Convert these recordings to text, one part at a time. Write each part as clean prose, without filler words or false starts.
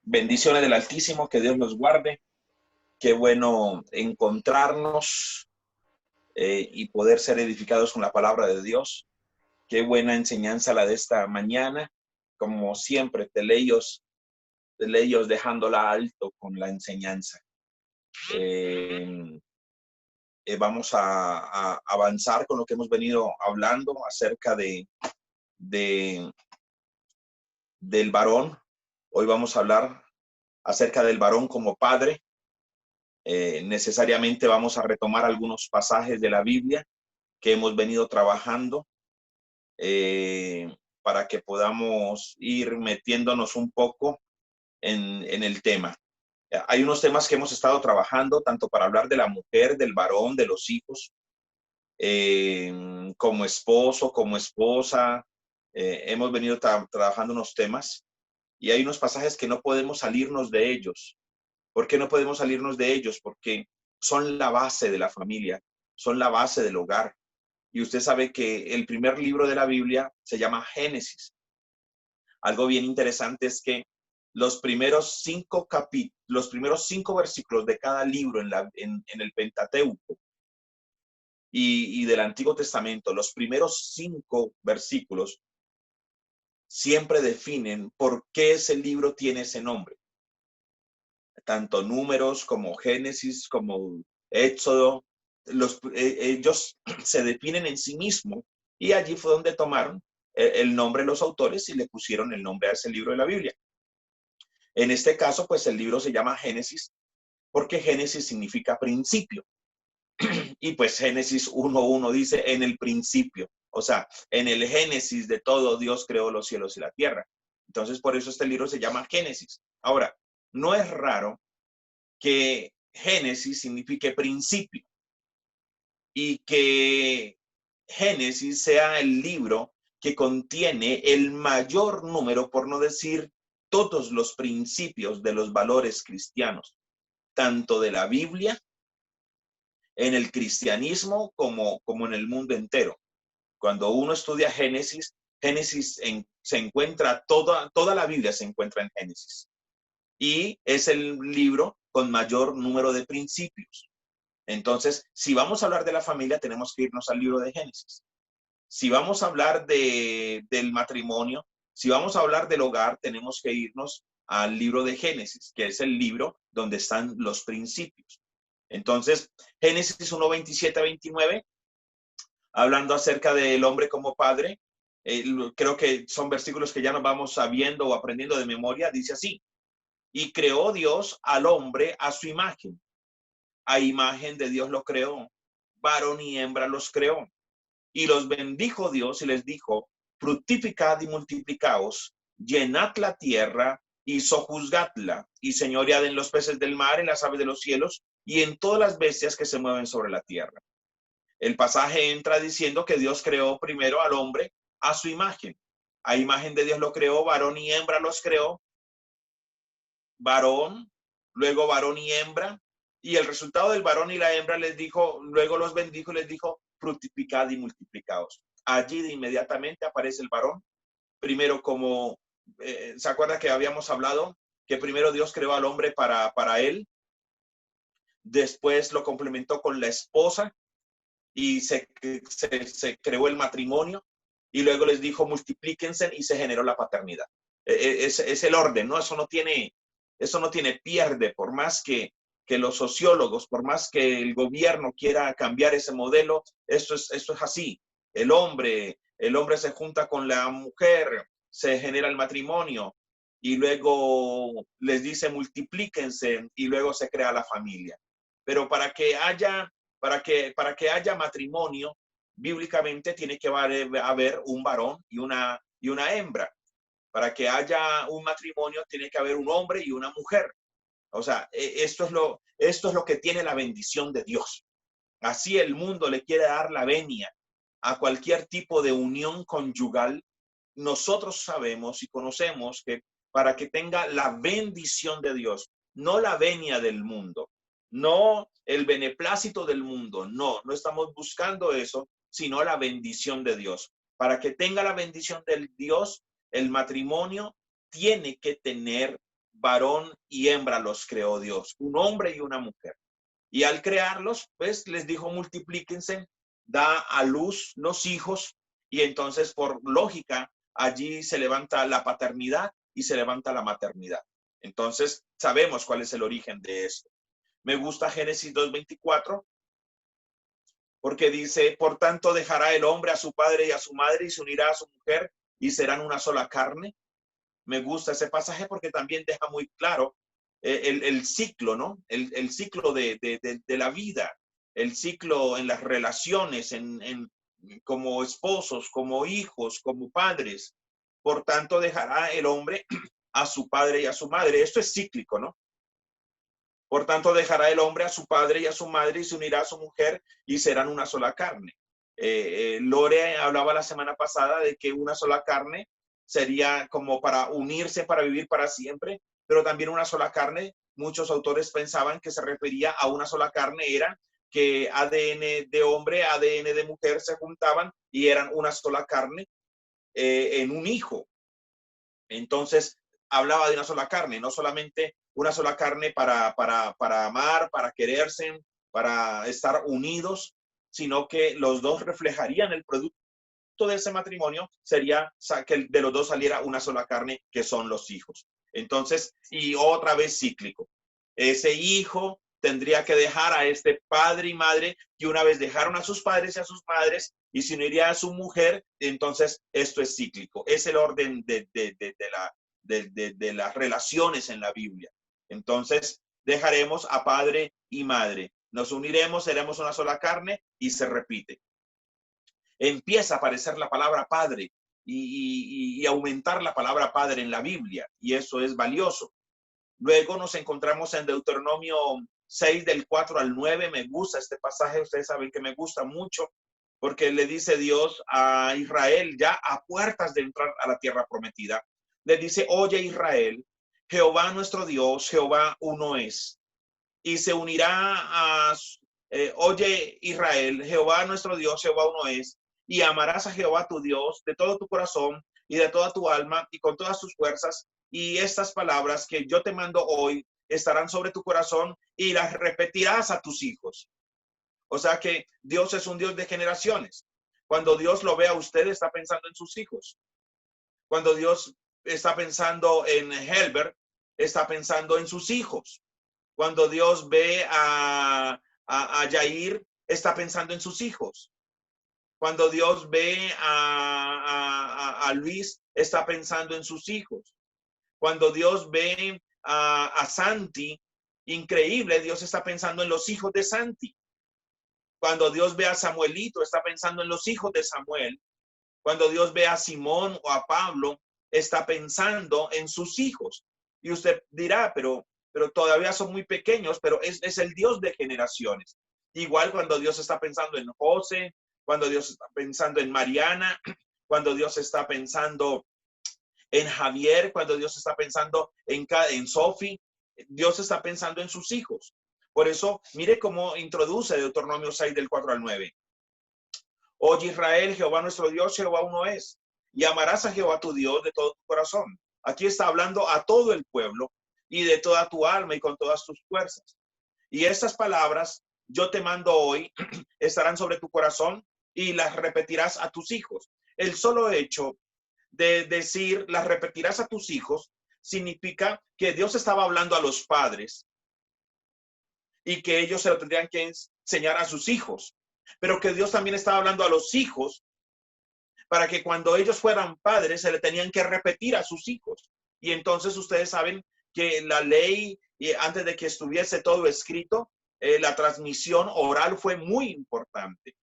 Bendiciones del Altísimo, que Dios los guarde. Qué bueno encontrarnos y poder ser edificados con la palabra de Dios. Qué buena enseñanza la de esta mañana. Como siempre, Teleios dejándola alto con la enseñanza. Vamos a avanzar con lo que hemos venido hablando acerca de, del varón. Hoy vamos a hablar acerca del varón como padre. Necesariamente vamos a retomar algunos pasajes de la Biblia que hemos venido trabajando para que podamos ir metiéndonos un poco en el tema. Hay unos temas que hemos estado trabajando, tanto para hablar de la mujer, del varón, de los hijos, como esposo, como esposa. Hemos venido trabajando unos temas y hay unos pasajes que no podemos salirnos de ellos. ¿Por qué no podemos salirnos de ellos? Porque son la base de la familia, son la base del hogar. Y usted sabe que el primer libro de la Biblia se llama Génesis. Algo bien interesante es que los primeros cinco versículos de cada libro en el Pentateuco y del Antiguo Testamento, los primeros 5 versículos siempre definen por qué ese libro tiene ese nombre. Tanto Números como Génesis, como Éxodo, ellos se definen en sí mismos y allí fue donde tomaron el nombre de los autores y le pusieron el nombre a ese libro de la Biblia. En este caso, pues el libro se llama Génesis porque Génesis significa principio. Y pues Génesis 1:1 dice en el principio, o sea, en el Génesis de todo Dios creó los cielos y la tierra. Entonces, por eso este libro se llama Génesis. Ahora, no es raro que Génesis signifique principio y que Génesis sea el libro que contiene el mayor número, por no decir todos los principios de los valores cristianos, tanto de la Biblia, en el cristianismo, como en el mundo entero. Cuando uno estudia Génesis, se encuentra, toda la Biblia se encuentra en Génesis. Y es el libro con mayor número de principios. Entonces, si vamos a hablar de la familia, tenemos que irnos al libro de Génesis. Si vamos a hablar del matrimonio, si vamos a hablar del hogar, tenemos que irnos al libro de Génesis, que es el libro donde están los principios. Entonces, Génesis 1:27-29, hablando acerca del hombre como padre, creo que son versículos que ya nos vamos sabiendo o aprendiendo de memoria, dice así: y creó Dios al hombre a su imagen. A imagen de Dios lo creó, varón y hembra los creó. Y los bendijo Dios y les dijo: fructificad y multiplicaos, llenad la tierra y sojuzgadla, y señoread en los peces del mar, en las aves de los cielos, y en todas las bestias que se mueven sobre la tierra. El pasaje entra diciendo que Dios creó primero al hombre a su imagen. A imagen de Dios lo creó, varón y hembra los creó, varón, luego varón y hembra, y el resultado del varón y la hembra les dijo, luego los bendijo y les dijo: fructificad y multiplicaos. Allí de inmediatamente aparece el varón, primero como, ¿se acuerda que habíamos hablado que primero Dios creó al hombre para él? Después lo complementó con la esposa y se creó el matrimonio, y luego les dijo: multiplíquense, y se generó la paternidad. Es el orden, ¿no? Eso no tiene pierde, por más que los sociólogos, por más que el gobierno quiera cambiar ese modelo, esto es así. El hombre se junta con la mujer, se genera el matrimonio, y luego les dice: multiplíquense, y luego se crea la familia. Pero para que haya matrimonio, bíblicamente tiene que haber un varón y una hembra. Para que haya un matrimonio, tiene que haber un hombre y una mujer. O sea, esto es lo que tiene la bendición de Dios. Así el mundo le quiere dar la venia a cualquier tipo de unión conyugal. Nosotros sabemos y conocemos que para que tenga la bendición de Dios, no la venia del mundo, no el beneplácito del mundo, no estamos buscando eso, sino la bendición de Dios. Para que tenga la bendición del Dios, el matrimonio tiene que tener varón y hembra los creó Dios, un hombre y una mujer. Y al crearlos, pues les dijo, multiplíquense, da a luz los hijos, y entonces por lógica allí se levanta la paternidad y se levanta la maternidad. Entonces sabemos cuál es el origen de esto. Me gusta Génesis 2:24, porque dice, por tanto dejará el hombre a su padre y a su madre y se unirá a su mujer y serán una sola carne. Me gusta ese pasaje porque también deja muy claro el ciclo, ¿no? El ciclo de la vida, el ciclo en las relaciones, como esposos, como hijos, como padres. Por tanto, dejará el hombre a su padre y a su madre. Esto es cíclico, ¿no? Por tanto, dejará el hombre a su padre y a su madre y se unirá a su mujer y serán una sola carne. Lore hablaba la semana pasada de que una sola carne sería como para unirse, para vivir para siempre, pero también una sola carne. Muchos autores pensaban que se refería a una sola carne, era que ADN de hombre, ADN de mujer se juntaban y eran una sola carne en un hijo. Entonces, hablaba de una sola carne, no solamente una sola carne para amar, para quererse, para estar unidos, sino que los dos reflejarían el producto de ese matrimonio, sería que de los dos saliera una sola carne, que son los hijos. Entonces, y otra vez cíclico. Ese hijo tendría que dejar a este padre y madre, que una vez dejaron a sus padres y a sus madres y se uniría a su mujer. Entonces esto es cíclico, es el orden de las relaciones en la Biblia. Entonces dejaremos a padre y madre, nos uniremos, seremos una sola carne, y se repite. Empieza a aparecer la palabra padre y aumentar la palabra padre en la Biblia, y eso es valioso. Luego nos encontramos en Deuteronomio 6, del 4 al 9. Me gusta este pasaje, ustedes saben que me gusta mucho, porque le dice Dios a Israel, ya a puertas de entrar a la tierra prometida, le dice, oye Israel, Jehová nuestro Dios, Jehová uno es, y se unirá a, oye Israel, Jehová nuestro Dios, Jehová uno es, y amarás a Jehová tu Dios de todo tu corazón y de toda tu alma y con todas tus fuerzas, y estas palabras que yo te mando hoy estarán sobre tu corazón y las repetirás a tus hijos. O sea que Dios es un Dios de generaciones. Cuando Dios lo ve a usted, está pensando en sus hijos. Cuando Dios está pensando en Helbert, está pensando en sus hijos. Cuando Dios ve a Jair, está pensando en sus hijos. Cuando Dios ve a Luis, está pensando en sus hijos. Cuando Dios ve a Santi, increíble, Dios está pensando en los hijos de Santi. Cuando Dios ve a Samuelito, está pensando en los hijos de Samuel. Cuando Dios ve a Simón o a Pablo, está pensando en sus hijos. Y usted dirá, pero todavía son muy pequeños, pero es el Dios de generaciones. Igual cuando Dios está pensando en José, cuando Dios está pensando en Mariana, cuando Dios está pensando en Javier, cuando Dios está pensando en Sophie, Dios está pensando en sus hijos. Por eso, mire cómo introduce Deuteronomio 6, del 4 al 9. Oye Israel, Jehová nuestro Dios, Jehová uno es, y amarás a Jehová tu Dios de todo tu corazón. Aquí está hablando a todo el pueblo y de toda tu alma y con todas tus fuerzas. Y estas palabras yo te mando hoy estarán sobre tu corazón y las repetirás a tus hijos. El solo hecho de decir las repetirás a tus hijos significa que Dios estaba hablando a los padres y que ellos se lo tendrían que enseñar a sus hijos, pero que Dios también estaba hablando a los hijos para que cuando ellos fueran padres se le tenían que repetir a sus hijos. Y entonces ustedes saben que la ley, antes de que estuviese todo escrito, la transmisión oral fue muy importante.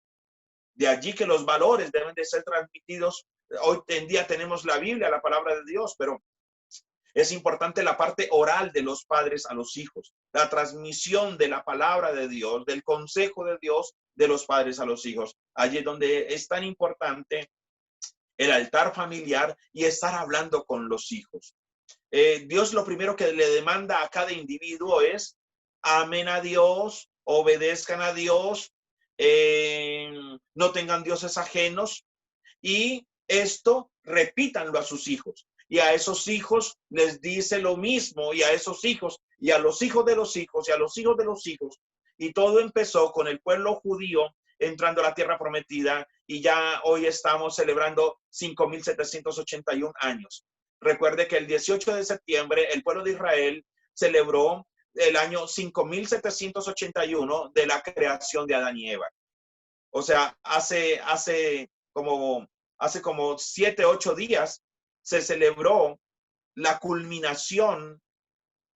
De allí que los valores deben de ser transmitidos. Hoy en día tenemos la Biblia, la palabra de Dios, pero es importante la parte oral de los padres a los hijos, la transmisión de la palabra de Dios, del consejo de Dios de los padres a los hijos. Allí es donde es tan importante el altar familiar y estar hablando con los hijos. Dios lo primero que le demanda a cada individuo es amen a Dios, obedezcan a Dios, no tengan dioses ajenos, y esto repítanlo a sus hijos. y a esos hijos les dice lo mismo, y a esos hijos, y a los hijos de los hijos, y a los hijos de los hijos. Y todo empezó con el pueblo judío entrando a la tierra prometida, y ya hoy estamos celebrando 5.781 años. Recuerde que el 18 de septiembre el pueblo de Israel celebró el año 5.781 de la creación de Adán y Eva. O sea, hace como 7, 8 días se celebró la culminación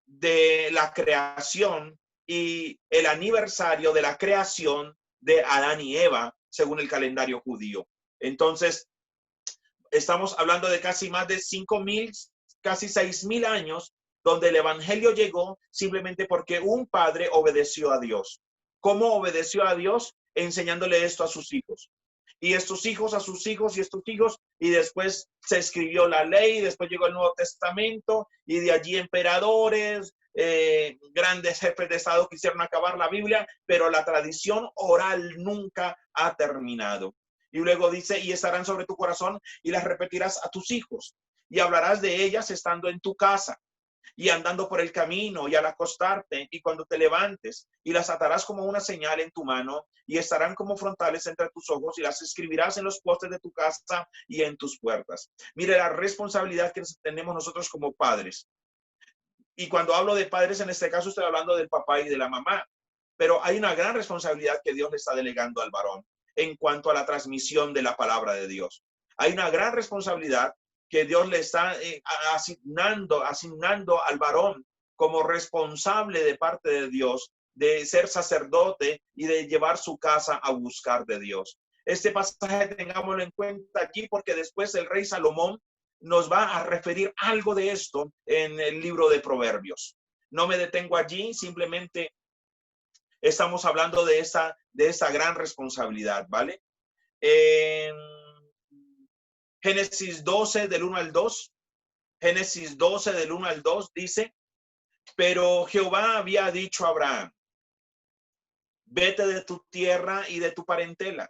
de la creación y el aniversario de la creación de Adán y Eva, según el calendario judío. Entonces, estamos hablando de casi más de 5.000, casi 6.000 años, donde el evangelio llegó simplemente porque un padre obedeció a Dios. ¿Cómo obedeció a Dios? Enseñándole esto a sus hijos. Y estos hijos a sus hijos y estos hijos, y después se escribió la ley, después llegó el Nuevo Testamento, y de allí emperadores, grandes jefes de Estado quisieron acabar la Biblia, pero la tradición oral nunca ha terminado. Y luego dice, y estarán sobre tu corazón y las repetirás a tus hijos, y hablarás de ellas estando en tu casa y andando por el camino y al acostarte y cuando te levantes, y las atarás como una señal en tu mano y estarán como frontales entre tus ojos y las escribirás en los postes de tu casa y en tus puertas. Mire la responsabilidad que tenemos nosotros como padres. Y cuando hablo de padres, en este caso estoy hablando del papá y de la mamá, pero hay una gran responsabilidad que Dios le está delegando al varón en cuanto a la transmisión de la palabra de Dios. Hay una gran responsabilidad que Dios le está asignando al varón como responsable de parte de Dios, de ser sacerdote y de llevar su casa a buscar de Dios. Este pasaje tengámoslo en cuenta aquí porque después el rey Salomón nos va a referir algo de esto en el libro de Proverbios. No me detengo allí, simplemente estamos hablando de esa gran responsabilidad, ¿vale? Génesis 12 del 1 al 2. Génesis 12 del 1 al 2 dice, pero Jehová había dicho a Abraham, vete de tu tierra y de tu parentela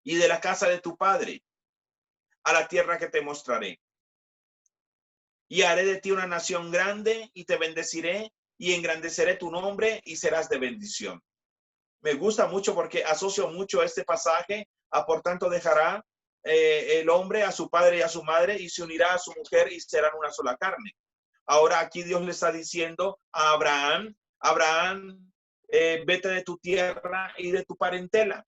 y de la casa de tu padre a la tierra que te mostraré. Y haré de ti una nación grande y te bendeciré y engrandeceré tu nombre y serás de bendición. Me gusta mucho porque asocio mucho este pasaje a por tanto dejará el hombre a su padre y a su madre y se unirá a su mujer y serán una sola carne. Ahora aquí Dios le está diciendo a Abraham, vete de tu tierra y de tu parentela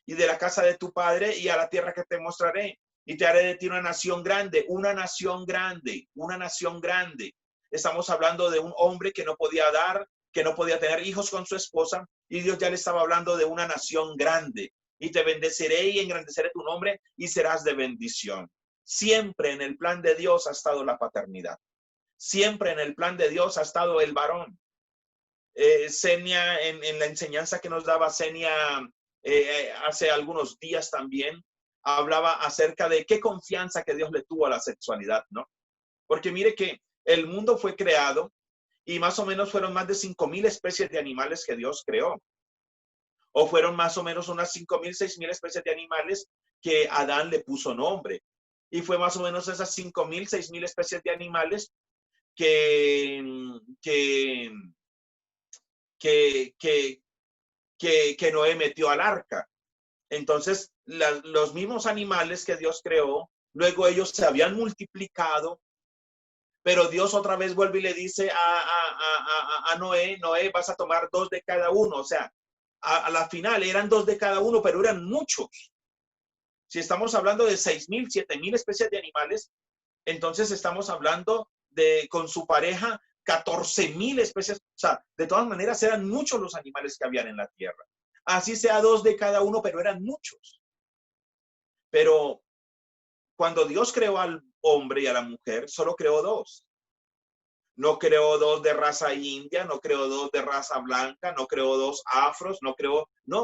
y de la casa de tu padre y a la tierra que te mostraré. Y te haré de ti una nación grande, una nación grande, una nación grande. Estamos hablando de un hombre que no podía que no podía tener hijos con su esposa, y Dios ya le estaba hablando de una nación grande. Y te bendeciré y engrandeceré tu nombre y serás de bendición. Siempre en el plan de Dios ha estado la paternidad. Siempre en el plan de Dios ha estado el varón. Senia, en la enseñanza que nos daba Senia hace algunos días también, hablaba acerca de qué confianza que Dios le tuvo a la sexualidad, ¿no? Porque mire que el mundo fue creado y más o menos fueron más de 5.000 especies de animales que Dios creó. O fueron más o menos unas 5.000, 6.000 especies de animales que Adán le puso nombre. Y fue más o menos esas 5.000, 6.000 especies de animales que Noé metió al arca. Entonces, los mismos animales que Dios creó, luego ellos se habían multiplicado, pero Dios otra vez vuelve y le dice a Noé, vas a tomar 2 de cada uno. O sea, a la final eran 2 de cada uno, pero eran muchos. Si estamos hablando de 6.000, 7.000 especies de animales, entonces estamos hablando de, con su pareja, 14.000 especies. O sea, de todas maneras eran muchos los animales que habían en la tierra. Así sea 2 de cada uno, pero eran muchos. Pero cuando Dios creó al hombre y a la mujer, solo creó 2. No creó 2 de raza india, no creó 2 de raza blanca, no creó 2 afros,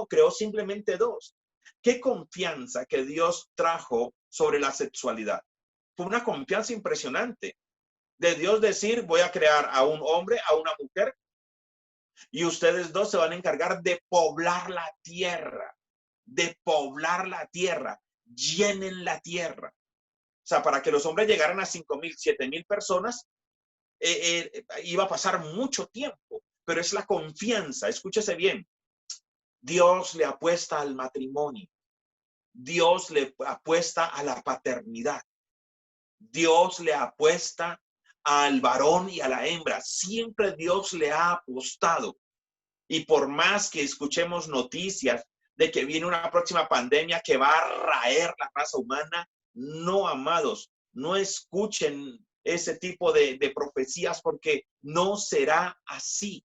creó simplemente 2. ¿Qué confianza que Dios trajo sobre la sexualidad? Fue una confianza impresionante de Dios decir, voy a crear a un hombre, a una mujer, y ustedes 2 se van a encargar de poblar la tierra, llenen la tierra. sea, para que los hombres llegaran a 5,000, 7,000 personas, iba a pasar mucho tiempo, pero es la confianza. Escúchese bien. Dios le apuesta al matrimonio. Dios le apuesta a la paternidad. Dios le apuesta al varón y a la hembra. Siempre Dios le ha apostado. Y por más que escuchemos noticias de que viene una próxima pandemia que va a raer la raza humana, no, amados, no escuchen ese tipo de profecías, porque no será así.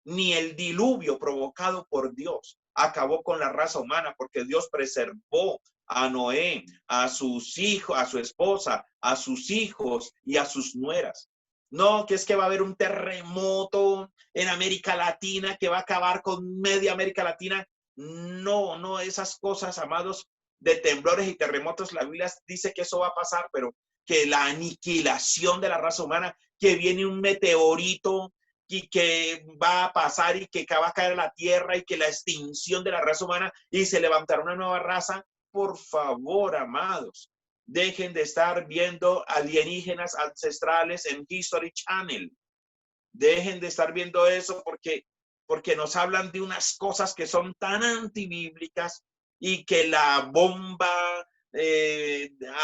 Ni el diluvio provocado por Dios acabó con la raza humana, porque Dios preservó a Noé, a sus hijos, a su esposa, a sus hijos y a sus nueras. No, que es que va a haber un terremoto en América Latina que va a acabar con media América Latina. No, no, esas cosas, amados, de temblores y terremotos, la Biblia dice que eso va a pasar, pero que la aniquilación de la raza humana, que viene un meteorito y que va a pasar y que va a caer a la tierra y que la extinción de la raza humana y se levantará una nueva raza. Por favor, amados, dejen de estar viendo alienígenas ancestrales en History Channel. Dejen de estar viendo eso, porque nos hablan de unas cosas que son tan antibíblicas, y que la bomba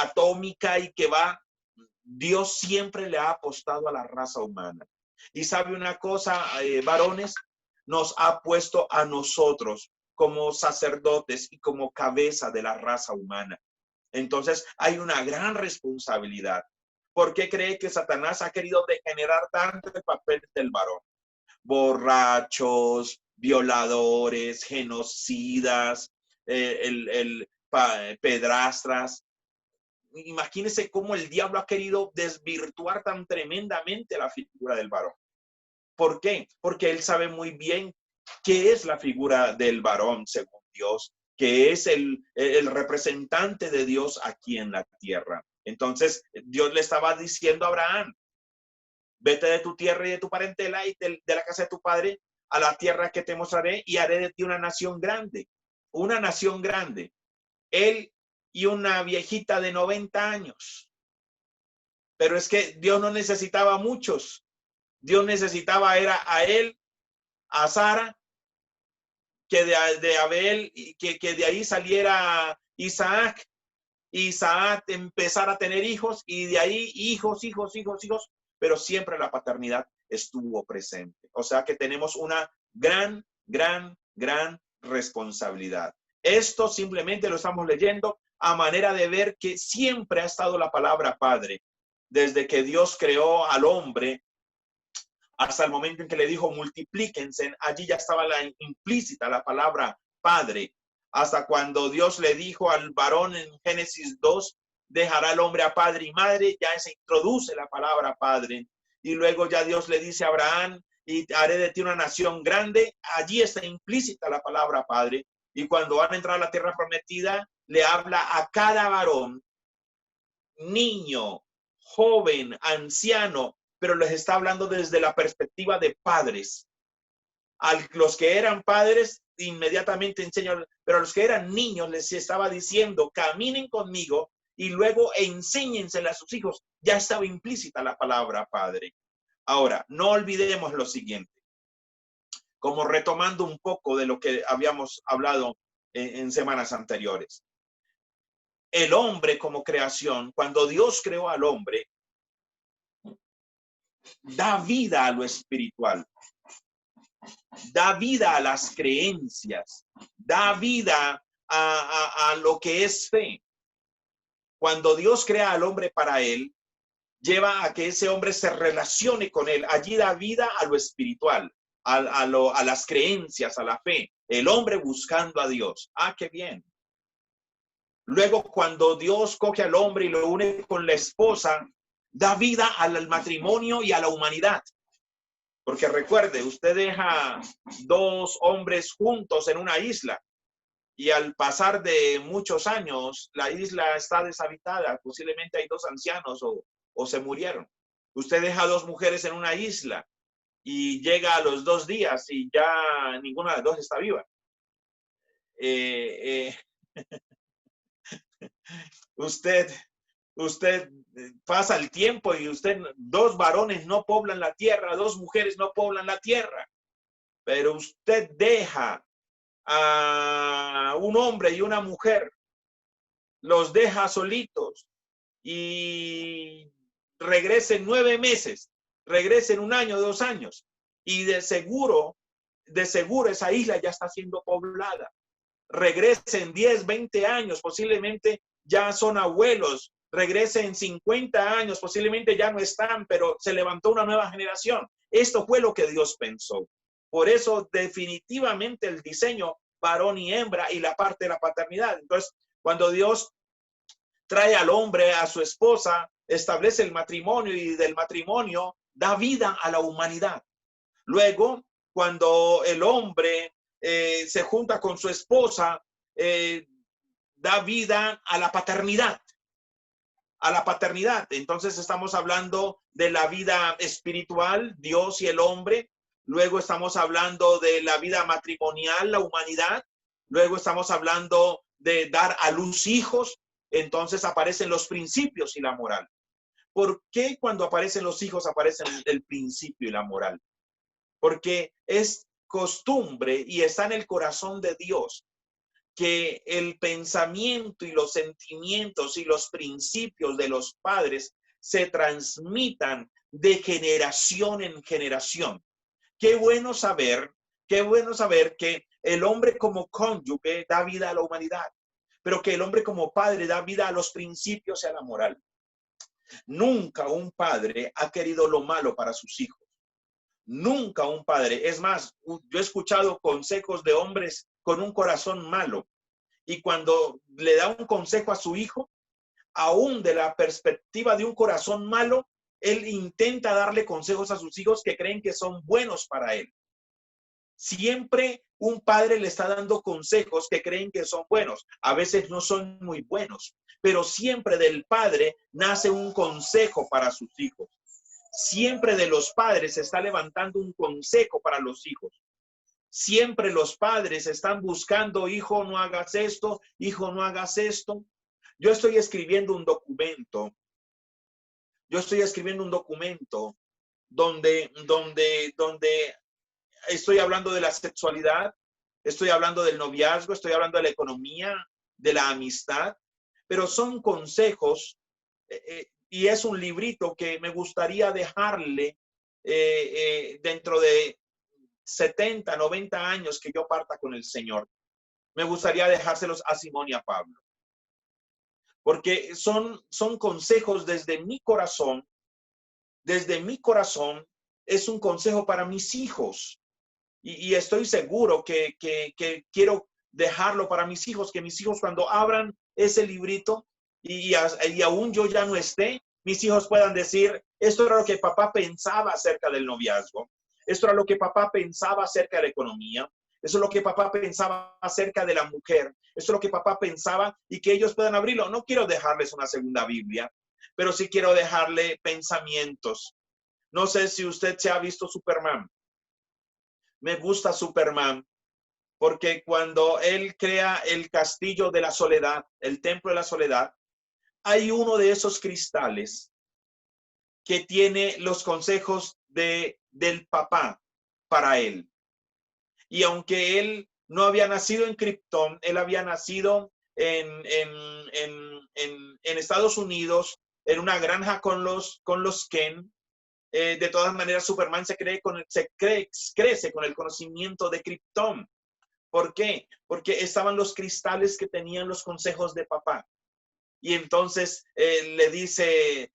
atómica y que va. Dios siempre le ha apostado a la raza humana. Y sabe una cosa, varones, nos ha puesto a nosotros como sacerdotes y como cabeza de la raza humana. Entonces hay una gran responsabilidad. ¿Por qué cree que Satanás ha querido degenerar tanto el papel del varón? Borrachos, violadores, genocidas, pedrastras. Imagínense cómo el diablo ha querido desvirtuar tan tremendamente la figura del varón. ¿Por qué? Porque él sabe muy bien qué es la figura del varón según Dios, que es el representante de Dios aquí en la tierra. Entonces, Dios le estaba diciendo a Abraham: vete de tu tierra y de tu parentela y de la casa de tu padre a la tierra que te mostraré, y haré de ti una nación grande. Una nación grande. Él y una viejita de 90 años. Pero es que Dios no necesitaba muchos. Dios necesitaba era a él, a Sara, que de Abel, que de ahí saliera Isaac, Isaac empezara a tener hijos, y de ahí hijos, pero siempre la paternidad estuvo presente. O sea que tenemos una gran responsabilidad. Esto simplemente lo estamos leyendo a manera de ver que siempre ha estado la palabra Padre. Desde que Dios creó al hombre hasta el momento en que le dijo multiplíquense, allí ya estaba implícita la palabra Padre. Hasta cuando Dios le dijo al varón en Génesis 2, dejará el hombre a padre y madre, ya se introduce la palabra Padre. Y luego ya Dios le dice a Abraham: y haré de ti una nación grande. Allí está implícita la palabra Padre. Y cuando van a entrar a la tierra prometida, le habla a cada varón, niño, joven, anciano, pero les está hablando desde la perspectiva de padres. A los que eran padres, inmediatamente enseñó, pero a los que eran niños les estaba diciendo: caminen conmigo y luego enséñensela a sus hijos. Ya estaba implícita la palabra Padre. Ahora, no olvidemos lo siguiente, como retomando un poco de lo que habíamos hablado en semanas anteriores. El hombre como creación, cuando Dios creó al hombre, da vida a lo espiritual, da vida a las creencias, da vida a lo que es fe. Cuando Dios crea al hombre para él, lleva a que ese hombre se relacione con él. Allí da vida a lo espiritual, a las creencias, a la fe. El hombre buscando a Dios. Ah, qué bien. Luego, cuando Dios coge al hombre y lo une con la esposa, da vida al matrimonio y a la humanidad. Porque recuerde, usted deja dos hombres juntos en una isla y al pasar de muchos años, la isla está deshabitada. Posiblemente hay dos ancianos o se murieron. Usted deja dos mujeres en una isla y llega a los 2 días y ya ninguna de las dos está viva. Usted usted pasa el tiempo y usted, 2 varones no poblan la tierra, 2 mujeres no poblan la tierra, pero usted deja a un hombre y una mujer, los deja solitos y regresen 9 meses, regresen 1 año, 2 años, y de seguro esa isla ya está siendo poblada. Regresen 10, 20 años, posiblemente ya son abuelos, regresen 50 años, posiblemente ya no están, pero se levantó una nueva generación. Esto fue lo que Dios pensó. Por eso definitivamente el diseño varón y hembra y la parte de la paternidad. Entonces, cuando Dios trae al hombre, a su esposa, establece el matrimonio y del matrimonio da vida a la humanidad. Luego, cuando el hombre se junta con su esposa, da vida a la paternidad. A la paternidad. Entonces estamos hablando de la vida espiritual, Dios y el hombre. Luego estamos hablando de la vida matrimonial, la humanidad. Luego estamos hablando de dar a luz hijos. Entonces aparecen los principios y la moral. ¿Por qué cuando aparecen los hijos aparecen el principio y la moral? Porque es costumbre y está en el corazón de Dios que el pensamiento y los sentimientos y los principios de los padres se transmitan de generación en generación. Qué bueno saber que el hombre como cónyuge da vida a la humanidad, pero que el hombre como padre da vida a los principios y a la moral. Nunca un padre ha querido lo malo para sus hijos. Nunca un padre. Es más, yo he escuchado consejos de hombres con un corazón malo y cuando le da un consejo a su hijo, aún de la perspectiva de un corazón malo, él intenta darle consejos a sus hijos que creen que son buenos para él. Siempre un padre le está dando consejos que creen que son buenos. A veces no son muy buenos, pero siempre del padre nace un consejo para sus hijos. Siempre de los padres se está levantando un consejo para los hijos. Siempre los padres están buscando, hijo, no hagas esto, hijo, no hagas esto. Yo estoy escribiendo un documento. Donde estoy hablando de la sexualidad, estoy hablando del noviazgo, estoy hablando de la economía, de la amistad, pero son consejos y es un librito que me gustaría dejarle dentro de 70, 90 años que yo parta con el Señor. Me gustaría dejárselos a Simón y a Pablo. Porque son consejos desde mi corazón. Desde mi corazón es un consejo para mis hijos. Y estoy seguro que quiero dejarlo para mis hijos, que mis hijos cuando abran ese librito y aún yo ya no esté, mis hijos puedan decir, esto era lo que papá pensaba acerca del noviazgo. Esto era lo que papá pensaba acerca de la economía. Eso es lo que papá pensaba acerca de la mujer. Eso es lo que papá pensaba y que ellos puedan abrirlo. No quiero dejarles una segunda Biblia, pero sí quiero dejarle pensamientos. No sé si usted se ha visto Superman. Me gusta Superman porque cuando él crea el castillo de la soledad, el templo de la soledad, hay uno de esos cristales que tiene los consejos del papá para él. Y aunque él no había nacido en Krypton, él había nacido en Estados Unidos, en una granja con los Ken. De todas maneras, Superman crece con el conocimiento de Krypton. ¿Por qué? Porque estaban los cristales que tenían los consejos de papá. Y entonces le dice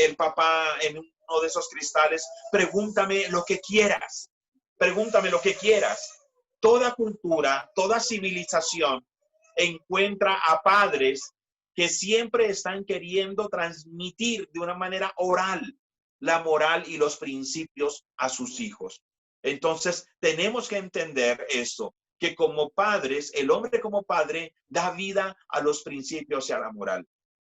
el papá en uno de esos cristales, pregúntame lo que quieras. Pregúntame lo que quieras. Toda cultura, toda civilización encuentra a padres que siempre están queriendo transmitir de una manera oral la moral y los principios a sus hijos. Entonces, tenemos que entender esto, que como padres, el hombre como padre da vida a los principios y a la moral.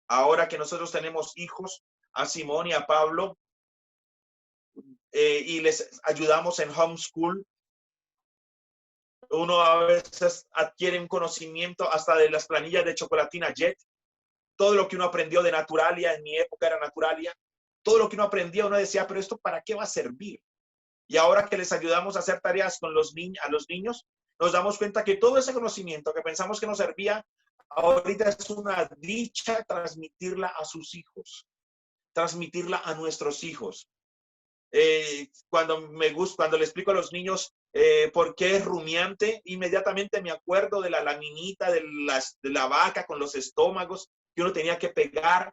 Ahora que nosotros tenemos hijos, a Simón y a Pablo, y les ayudamos en homeschool, uno a veces adquiere un conocimiento hasta de las planillas de Chocolatina Jet. todo lo que uno aprendió de Naturalia, en mi época era Naturalia, todo lo que uno aprendía, uno decía, pero ¿esto para qué va a servir? Y ahora que les ayudamos a hacer tareas con a los niños, nos damos cuenta que todo ese conocimiento que pensamos que nos servía, ahorita es una dicha transmitirla a sus hijos, transmitirla a nuestros hijos. Cuando le explico a los niños por qué es rumiante, inmediatamente me acuerdo de la laminita de la vaca con los estómagos que uno tenía que pegar.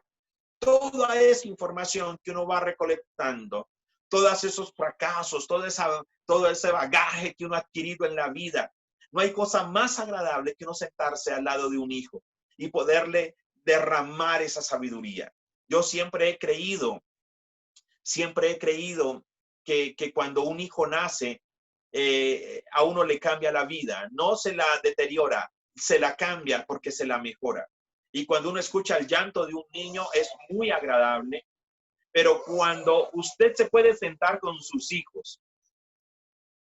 Toda esa información que uno va recolectando, todos esos fracasos, todo ese bagaje que uno ha adquirido en la vida. No hay cosa más agradable que uno sentarse al lado de un hijo y poderle derramar esa sabiduría. Yo siempre he creído que cuando un hijo nace, a uno le cambia la vida, no se la deteriora, se la cambia porque se la mejora. Y cuando uno escucha el llanto de un niño es muy agradable, pero cuando usted se puede sentar con sus hijos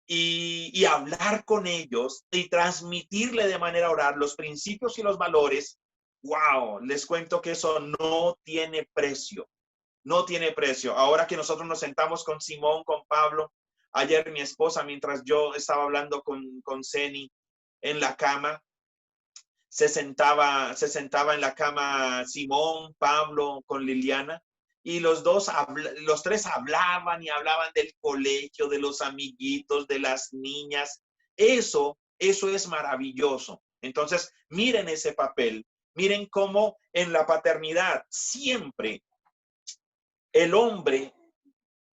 y hablar con ellos y transmitirle de manera oral los principios y los valores, wow, les cuento que eso no tiene precio. No tiene precio. Ahora que nosotros nos sentamos con Simón, con Pablo, ayer mi esposa, mientras yo estaba hablando con Ceni en la cama, se sentaba en la cama Simón, Pablo, con Liliana, y los tres hablaban y hablaban del colegio, de los amiguitos, de las niñas. Eso es maravilloso. Entonces, miren ese papel. Miren cómo en la paternidad siempre el hombre,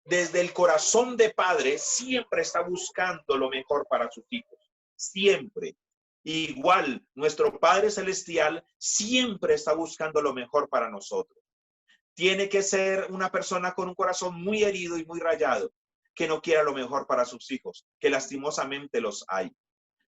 desde el corazón de padre, siempre está buscando lo mejor para sus hijos. Siempre. Igual, nuestro Padre Celestial siempre está buscando lo mejor para nosotros. Tiene que ser una persona con un corazón muy herido y muy rayado, que no quiera lo mejor para sus hijos, que lastimosamente los hay.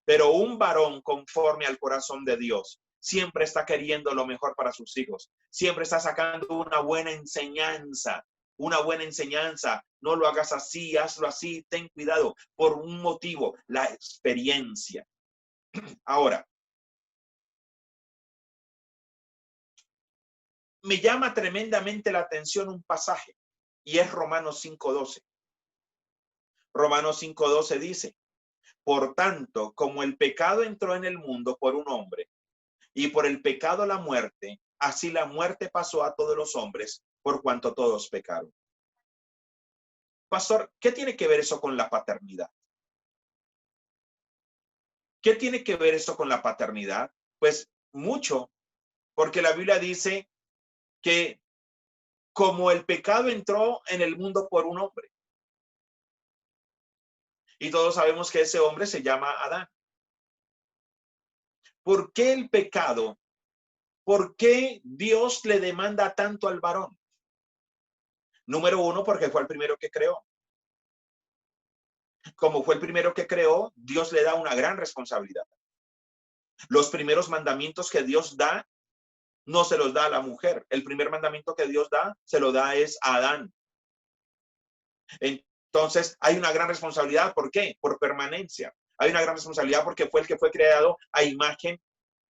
Pero un varón conforme al corazón de Dios siempre está queriendo lo mejor para sus hijos. Siempre está sacando una buena enseñanza. Una buena enseñanza. No lo hagas así, hazlo así. Ten cuidado por un motivo, la experiencia. Ahora, me llama tremendamente la atención un pasaje y es Romanos 5:12. Romanos 5:12 dice, por tanto, como el pecado entró en el mundo por un hombre y por el pecado la muerte, así la muerte pasó a todos los hombres por cuanto todos pecaron. Pastor, ¿qué tiene que ver eso con la paternidad? ¿Qué tiene que ver eso con la paternidad? Pues mucho, porque la Biblia dice que como el pecado entró en el mundo por un hombre, y todos sabemos que ese hombre se llama Adán. ¿Por qué el pecado? ¿Por qué Dios le demanda tanto al varón? Número uno, porque fue el primero que creó. Como fue el primero que creó, Dios le da una gran responsabilidad. Los primeros mandamientos que Dios da, no se los da a la mujer. El primer mandamiento que Dios da, se lo da es a Adán. Entonces, hay una gran responsabilidad. ¿Por qué? Por permanencia. Hay una gran responsabilidad porque fue el que fue creado a imagen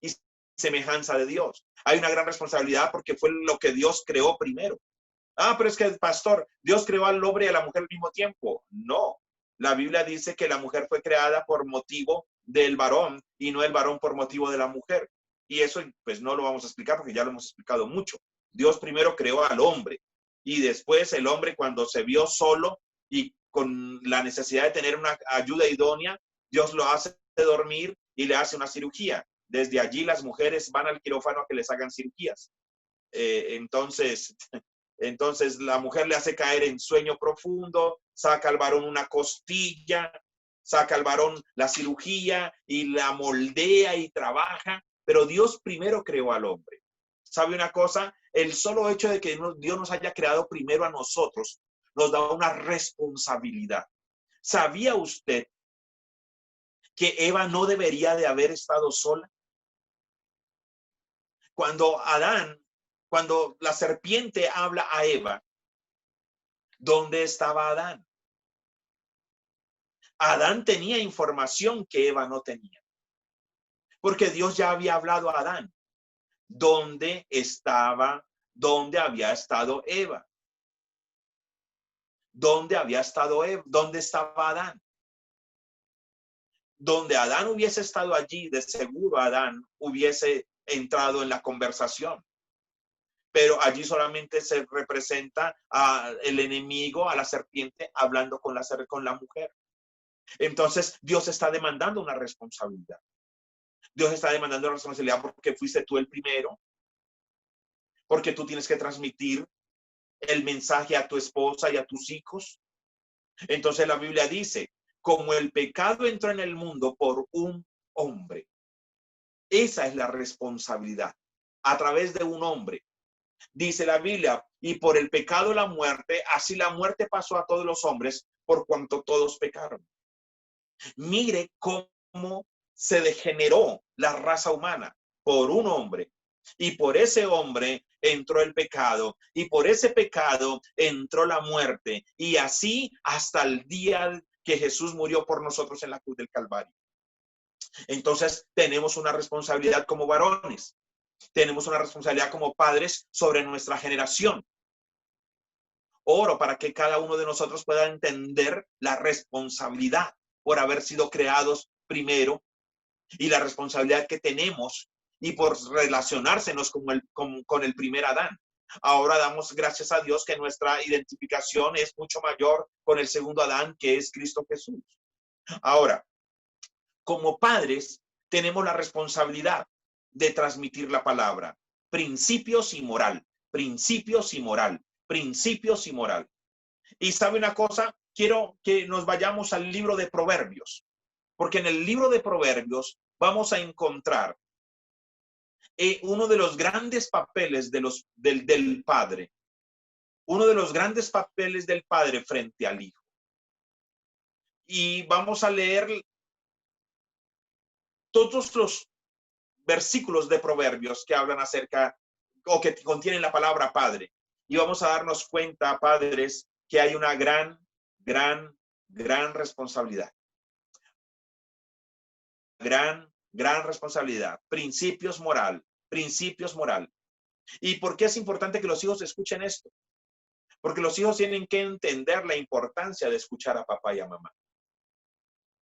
y semejanza de Dios. Hay una gran responsabilidad porque fue lo que Dios creó primero. Ah, pero es que el pastor, Dios creó al hombre y a la mujer al mismo tiempo. No, la Biblia dice que la mujer fue creada por motivo del varón y no el varón por motivo de la mujer. Y eso pues no lo vamos a explicar porque ya lo hemos explicado mucho. Dios primero creó al hombre y después el hombre cuando se vio solo y con la necesidad de tener una ayuda idónea, Dios lo hace dormir y le hace una cirugía. Desde allí las mujeres van al quirófano a que les hagan cirugías. Entonces, la mujer le hace caer en sueño profundo, saca al varón una costilla, saca al varón la cirugía y la moldea y trabaja, pero Dios primero creó al hombre. ¿Sabe una cosa? El solo hecho de que Dios nos haya creado primero a nosotros nos da una responsabilidad. ¿Sabía usted que Eva no debería de haber estado sola? Cuando la serpiente habla a Eva, ¿dónde estaba Adán? Adán tenía información que Eva no tenía, porque Dios ya había hablado a Adán. ¿Dónde había estado Eva? ¿Dónde había estado Eva? ¿Dónde estaba Adán? Donde Adán hubiese estado allí, de seguro Adán hubiese entrado en la conversación. Pero allí solamente se representa al enemigo, a la serpiente, hablando con la mujer. Entonces, Dios está demandando una responsabilidad. Dios está demandando una responsabilidad porque fuiste tú el primero, porque tú tienes que transmitir el mensaje a tu esposa y a tus hijos. Entonces la Biblia dice, como el pecado entró en el mundo por un hombre, esa es la responsabilidad, a través de un hombre. Dice la Biblia, y por el pecado la muerte, así la muerte pasó a todos los hombres, por cuanto todos pecaron. Mire cómo se degeneró la raza humana por un hombre. Y por ese hombre entró el pecado, y por ese pecado entró la muerte, y así hasta el día que Jesús murió por nosotros en la cruz del Calvario. Entonces tenemos una responsabilidad como varones, tenemos una responsabilidad como padres sobre nuestra generación. Oro para que cada uno de nosotros pueda entender la responsabilidad por haber sido creados primero y la responsabilidad que tenemos y por relacionársenos con el primer Adán. Ahora damos gracias a Dios que nuestra identificación es mucho mayor con el segundo Adán, que es Cristo Jesús. Ahora, como padres, tenemos la responsabilidad de transmitir la palabra, principios y moral, principios y moral, principios y moral. Y sabe una cosa, quiero que nos vayamos al libro de Proverbios, porque en el libro de Proverbios vamos a encontrar uno de los grandes papeles del padre, uno de los grandes papeles del padre frente al hijo. Y vamos a leer todos los versículos de Proverbios que hablan acerca o que contienen la palabra padre. Y vamos a darnos cuenta, padres, que hay una gran responsabilidad. Gran responsabilidad. Principios moral. ¿Y por qué es importante que los hijos escuchen esto? Porque los hijos tienen que entender la importancia de escuchar a papá y a mamá.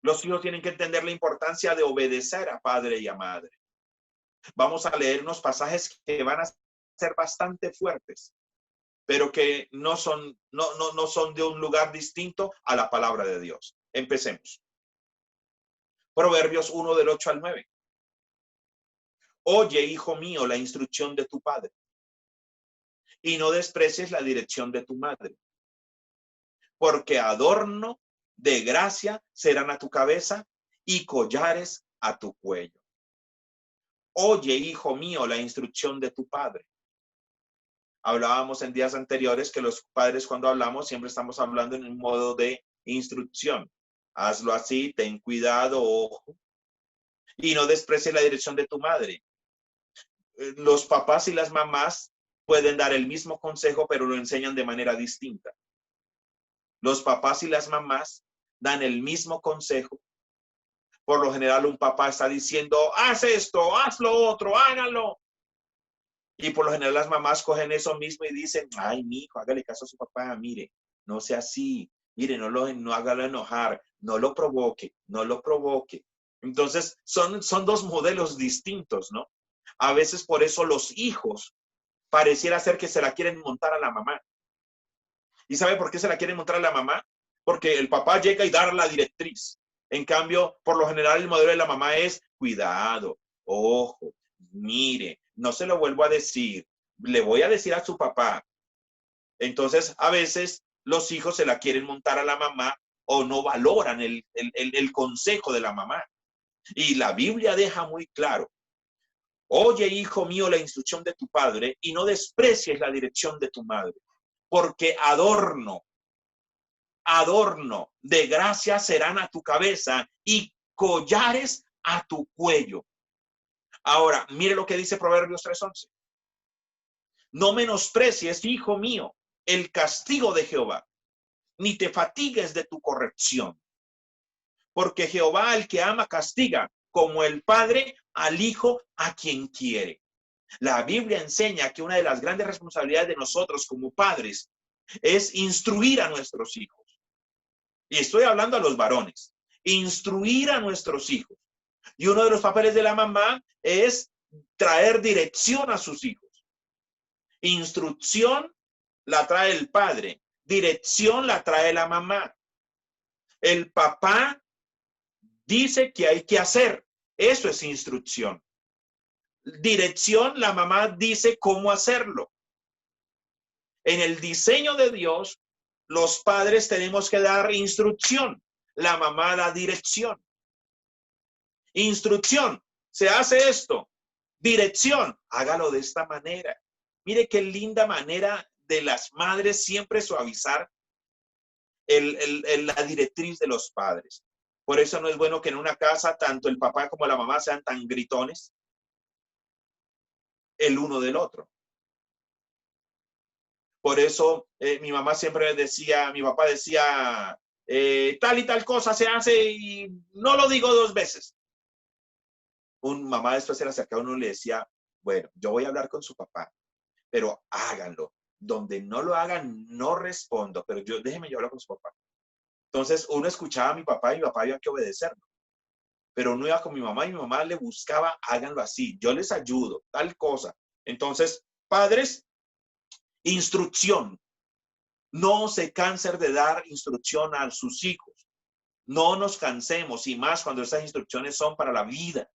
Los hijos tienen que entender la importancia de obedecer a padre y a madre. Vamos a leer unos pasajes que van a ser bastante fuertes, pero que no son de un lugar distinto a la palabra de Dios. Empecemos. Proverbios 1 del 8 al 9. Oye, hijo mío, la instrucción de tu padre, y no desprecies la dirección de tu madre, porque adorno de gracia serán a tu cabeza y collares a tu cuello. Oye, hijo mío, la instrucción de tu padre. Hablábamos en días anteriores que los padres, cuando hablamos, siempre estamos hablando en un modo de instrucción. Hazlo así, ten cuidado, ojo. Y no desprecies la dirección de tu madre. Los papás y las mamás pueden dar el mismo consejo, pero lo enseñan de manera distinta. Los papás y las mamás dan el mismo consejo. Por lo general, un papá está diciendo, haz esto, haz lo otro, hágalo. Y por lo general las mamás cogen eso mismo y dicen, ay, mijo, hágale caso a su papá, mire, no sea así, mire, no hágalo enojar, no lo provoque. Entonces, son dos modelos distintos, ¿no? A veces por eso los hijos pareciera ser que se la quieren montar a la mamá. ¿Y sabe por qué se la quieren montar a la mamá? Porque el papá llega y da la directriz. En cambio, por lo general, el modelo de la mamá es cuidado, ojo, mire, no se lo vuelvo a decir, le voy a decir a su papá. Entonces, a veces los hijos se la quieren montar a la mamá o no valoran el consejo de la mamá. Y la Biblia deja muy claro, oye, hijo mío, la instrucción de tu padre y no desprecies la dirección de tu madre, porque adorno de gracia serán a tu cabeza y collares a tu cuello. Ahora, mire lo que dice Proverbios 3:11. No menosprecies, hijo mío, el castigo de Jehová, ni te fatigues de tu corrección. Porque Jehová al que ama castiga, como el padre al hijo a quien quiere. La Biblia enseña que una de las grandes responsabilidades de nosotros como padres es instruir a nuestros hijos. Y estoy hablando a los varones. Instruir a nuestros hijos. Y uno de los papeles de la mamá es traer dirección a sus hijos. Instrucción la trae el padre. Dirección la trae la mamá. El papá dice que hay que hacer. Eso es instrucción. Dirección, la mamá dice cómo hacerlo. En el diseño de Dios, los padres tenemos que dar instrucción. La mamá da dirección. Instrucción, se hace esto. Dirección, hágalo de esta manera. Mire qué linda manera de las madres siempre suavizar la directriz de los padres. Por eso no es bueno que en una casa tanto el papá como la mamá sean tan gritones el uno del otro. Por eso mi mamá siempre decía, mi papá decía, tal y tal cosa se hace y no lo digo dos veces. Un mamá después se le acercaba a uno y le decía, bueno, yo voy a hablar con su papá, pero háganlo. Donde no lo hagan, no respondo, pero déjeme yo hablar con su papá. Entonces uno escuchaba a mi papá y mi papá había que obedecerlo. Pero uno iba con mi mamá y mi mamá le buscaba, háganlo así, yo les ayudo, tal cosa. Entonces, padres, instrucción. No se cansen de dar instrucción a sus hijos. No nos cansemos, y más cuando estas instrucciones son para la vida.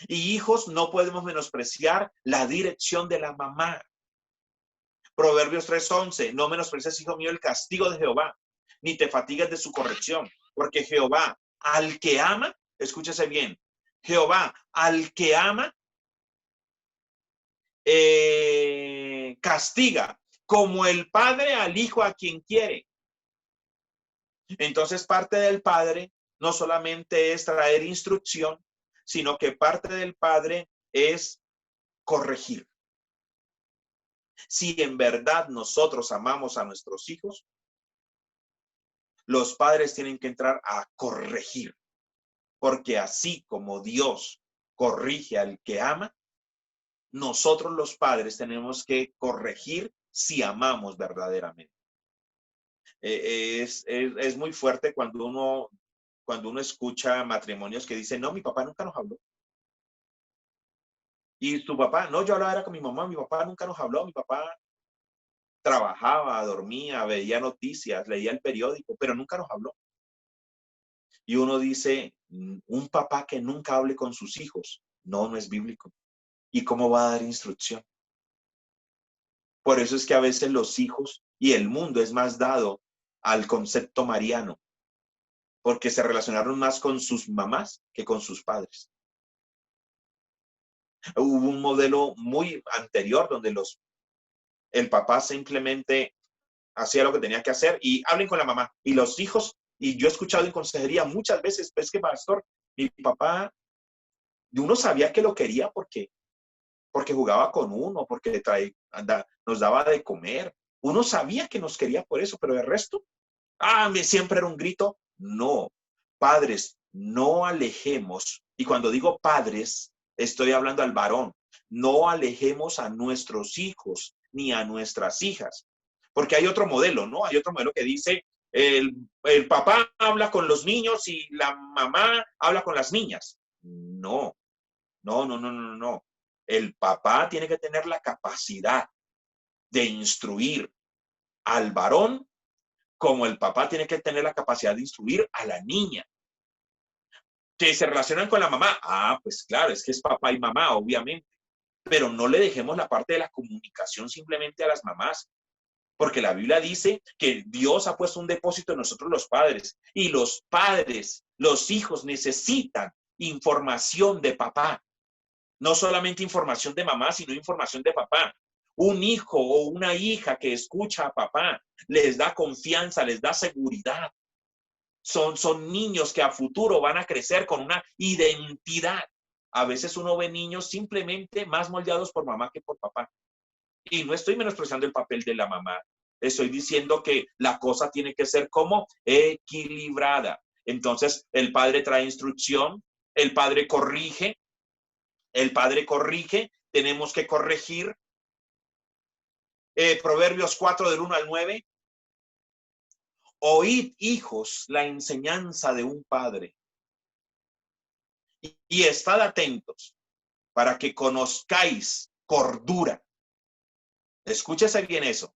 Y hijos, no podemos menospreciar la dirección de la mamá. Proverbios 3:11, no menosprecies, hijo mío, el castigo de Jehová, ni te fatigues de su corrección, porque Jehová, al que ama, escúchese bien, Jehová, al que ama, castiga, como el padre al hijo a quien quiere. Entonces, parte del padre no solamente es traer instrucción, sino que parte del padre es corregir. Si en verdad nosotros amamos a nuestros hijos, los padres tienen que entrar a corregir, porque así como Dios corrige al que ama, nosotros los padres tenemos que corregir si amamos verdaderamente. Es muy fuerte cuando uno escucha matrimonios que dicen, no, mi papá nunca nos habló. Y tu papá, no, yo hablaba con mi mamá, mi papá nunca nos habló, mi papá trabajaba, dormía, veía noticias, leía el periódico, pero nunca nos habló. Y uno dice, un papá que nunca hable con sus hijos, no es bíblico. ¿Y cómo va a dar instrucción? Por eso es que a veces los hijos y el mundo es más dado al concepto mariano, porque se relacionaron más con sus mamás que con sus padres. Hubo un modelo muy anterior donde el papá simplemente hacía lo que tenía que hacer y hablen con la mamá. Y los hijos, y yo he escuchado en consejería muchas veces, es que pastor, mi papá, uno sabía que lo quería porque jugaba con uno, porque nos daba de comer. Uno sabía que nos quería por eso, pero el resto, siempre era un grito. No, padres, no alejemos. Y cuando digo padres, estoy hablando al varón. No alejemos a nuestros hijos ni a nuestras hijas. Porque hay otro modelo, ¿no? Hay otro modelo que dice, el papá habla con los niños y la mamá habla con las niñas. No, no, no, no, no, no. El papá tiene que tener la capacidad de instruir al varón como el papá tiene que tener la capacidad de instruir a la niña. Que se relacionan con la mamá. Pues claro, es que es papá y mamá, obviamente. Pero no le dejemos la parte de la comunicación simplemente a las mamás. Porque la Biblia dice que Dios ha puesto un depósito en nosotros los padres. Y los padres, los hijos necesitan información de papá. No solamente información de mamá, sino información de papá. Un hijo o una hija que escucha a papá les da confianza, les da seguridad. Son niños que a futuro van a crecer con una identidad. A veces uno ve niños simplemente más moldeados por mamá que por papá. Y no estoy menospreciando el papel de la mamá. Estoy diciendo que la cosa tiene que ser como equilibrada. Entonces, el padre trae instrucción, el padre corrige tenemos que corregir. Proverbios 4 del 1 al 9. Oíd, hijos, la enseñanza de un padre y estad atentos para que conozcáis cordura. Escúchese bien eso.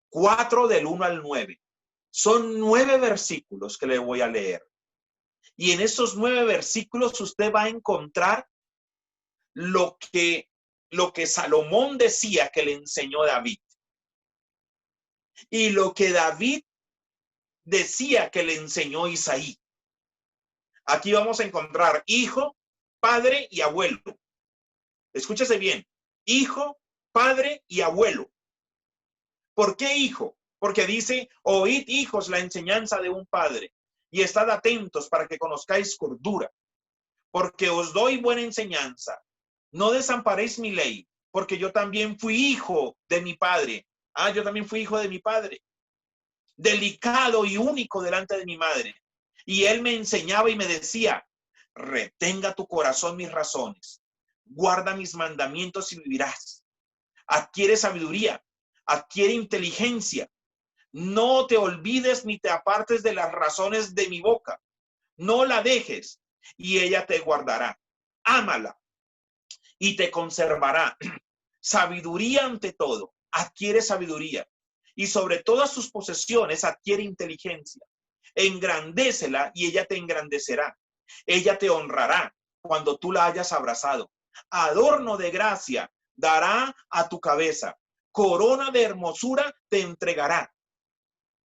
4 del 1 al 9. Son 9 versículos que le voy a leer. Y en esos 9 versículos usted va a encontrar lo que Salomón decía que le enseñó David. Y lo que David decía que le enseñó Isaí. Aquí vamos a encontrar hijo, padre y abuelo. Escúchese bien. Hijo, padre y abuelo. ¿Por qué hijo? Porque dice, oíd, hijos, la enseñanza de un padre y estad atentos para que conozcáis cordura, porque os doy buena enseñanza. No desamparéis mi ley, porque yo también fui hijo de mi padre. Yo también fui hijo de mi padre. Delicado y único delante de mi madre. Y él me enseñaba y me decía, retenga tu corazón mis razones, guarda mis mandamientos y vivirás. Adquiere sabiduría, adquiere inteligencia. No te olvides ni te apartes de las razones de mi boca. No la dejes y ella te guardará. Ámala y te conservará. Sabiduría ante todo. Adquiere sabiduría. Y sobre todas sus posesiones adquiere inteligencia. Engrandécela y ella te engrandecerá. Ella te honrará cuando tú la hayas abrazado. Adorno de gracia dará a tu cabeza. Corona de hermosura te entregará.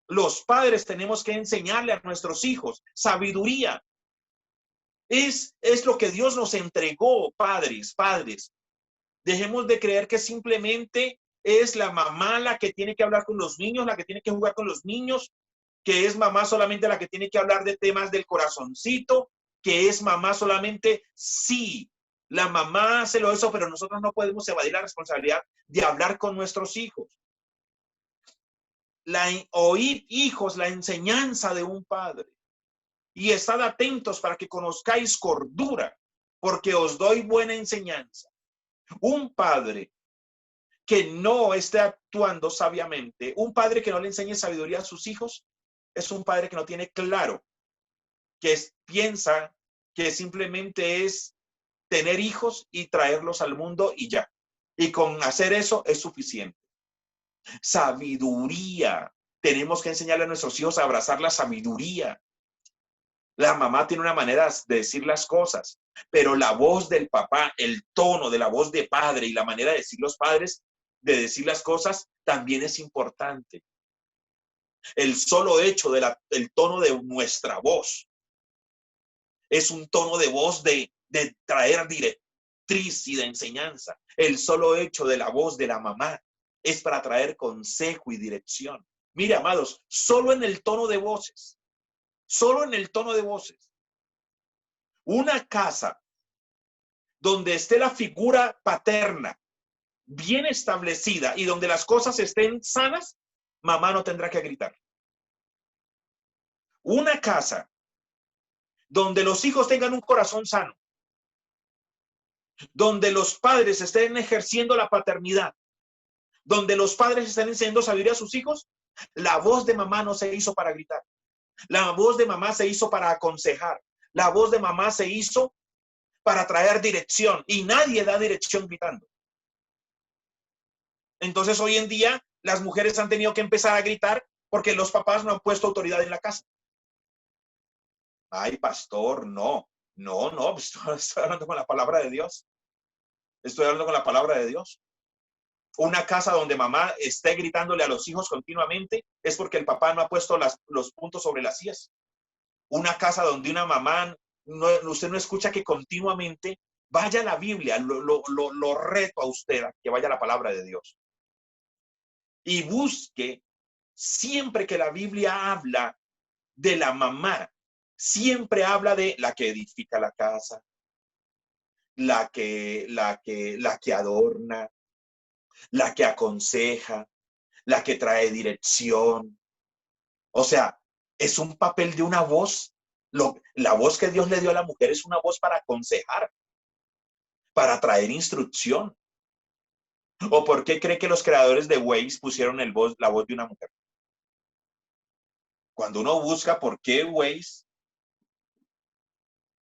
Los padres tenemos que enseñarle a nuestros hijos sabiduría. Es lo que Dios nos entregó, padres. Dejemos de creer que simplemente es la mamá la que tiene que hablar con los niños, la que tiene que jugar con los niños, que es mamá solamente la que tiene que hablar de temas del corazoncito, que es mamá solamente, sí, la mamá hace eso, pero nosotros no podemos evadir la responsabilidad de hablar con nuestros hijos. Oíd, hijos, la enseñanza de un padre y estad atentos para que conozcáis cordura, porque os doy buena enseñanza. Un padre que no esté actuando sabiamente, un padre que no le enseñe sabiduría a sus hijos, es un padre que no tiene claro, piensa que simplemente es tener hijos y traerlos al mundo y ya. Y con hacer eso es suficiente. Sabiduría. Tenemos que enseñarle a nuestros hijos a abrazar la sabiduría. La mamá tiene una manera de decir las cosas, pero la voz del papá, el tono de la voz de padre y la manera de decir los padres, de decir las cosas, también es importante. El solo hecho del tono de nuestra voz es un tono de voz de traer directriz y de enseñanza. El solo hecho de la voz de la mamá es para traer consejo y dirección. Mire, amados, solo en el tono de voces. Solo en el tono de voces. Una casa donde esté la figura paterna bien establecida y donde las cosas estén sanas, mamá no tendrá que gritar. Una casa donde los hijos tengan un corazón sano, donde los padres estén ejerciendo la paternidad, donde los padres estén enseñando sabiduría a sus hijos, la voz de mamá no se hizo para gritar. La voz de mamá se hizo para aconsejar. La voz de mamá se hizo para traer dirección y nadie da dirección gritando. Entonces hoy en día las mujeres han tenido que empezar a gritar porque los papás no han puesto autoridad en la casa. Ay, pastor, no, estoy hablando con la palabra de Dios. Estoy hablando con la palabra de Dios. Una casa donde mamá esté gritándole a los hijos continuamente es porque el papá no ha puesto los puntos sobre las sillas. Una casa donde una mamá, usted no escucha que continuamente vaya a la Biblia, lo reto a usted a que vaya a la palabra de Dios. Y busque siempre que la Biblia habla de la mamá, siempre habla de la que edifica la casa, la que adorna, la que aconseja, la que trae dirección. O sea, es un papel de una voz. La voz que Dios le dio a la mujer es una voz para aconsejar, para traer instrucción. ¿O por qué cree que los creadores de Waze pusieron la voz de una mujer? Cuando uno busca por qué Waze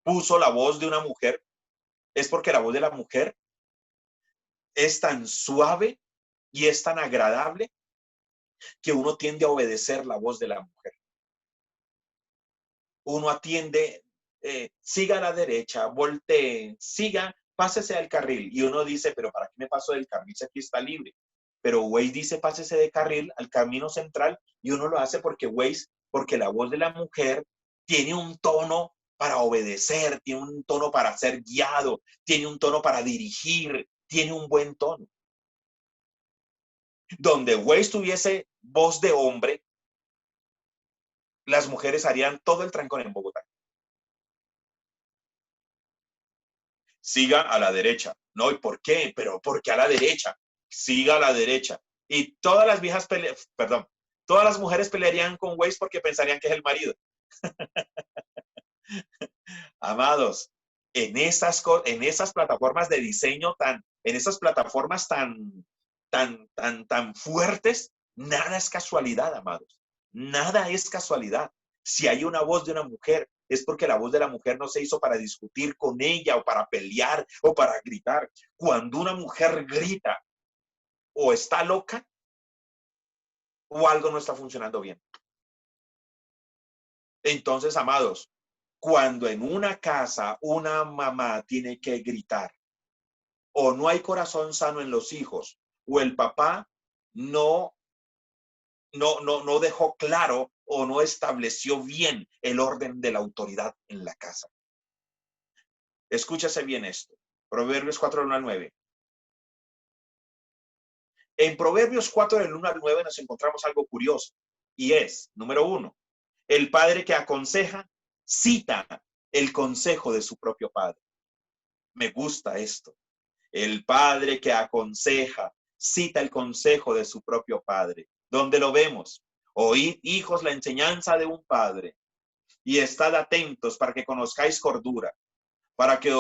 puso la voz de una mujer, es porque la voz de la mujer es tan suave y es tan agradable que uno tiende a obedecer la voz de la mujer. Uno atiende, siga a la derecha, voltee, siga, pásese al carril. Y uno dice, pero ¿para qué me paso del carril si aquí está libre? Pero Waze dice, pásese de carril al camino central, y uno lo hace porque Waze, porque la voz de la mujer tiene un tono para obedecer, tiene un tono para ser guiado, tiene un tono para dirigir, tiene un buen tono. Donde Waze tuviese voz de hombre, las mujeres harían todo el trancón en Bogotá. Siga a la derecha. No, ¿y por qué? Pero ¿por qué a la derecha? Siga a la derecha. Y todas las viejas perdón, todas las mujeres pelearían con Waze porque pensarían que es el marido. Amados, en esas plataformas de diseño en esas plataformas tan fuertes, nada es casualidad, amados. Nada es casualidad. Si hay una voz de una mujer, es porque la voz de la mujer no se hizo para discutir con ella o para pelear o para gritar. Cuando una mujer grita, o está loca o algo no está funcionando bien. Entonces, amados, cuando en una casa una mamá tiene que gritar, o no hay corazón sano en los hijos, o el papá no, no dejó claro o no estableció bien el orden de la autoridad en la casa. Escúchase bien esto. Proverbios 4, del 1 al 9. En Proverbios 4, del 1 al 9 nos encontramos algo curioso. Y es, número 1, el padre que aconseja cita el consejo de su propio padre. Me gusta esto. El padre que aconseja cita el consejo de su propio padre. ¿Dónde lo vemos? Oíd, hijos, la enseñanza de un padre y estad atentos para que conozcáis cordura, para que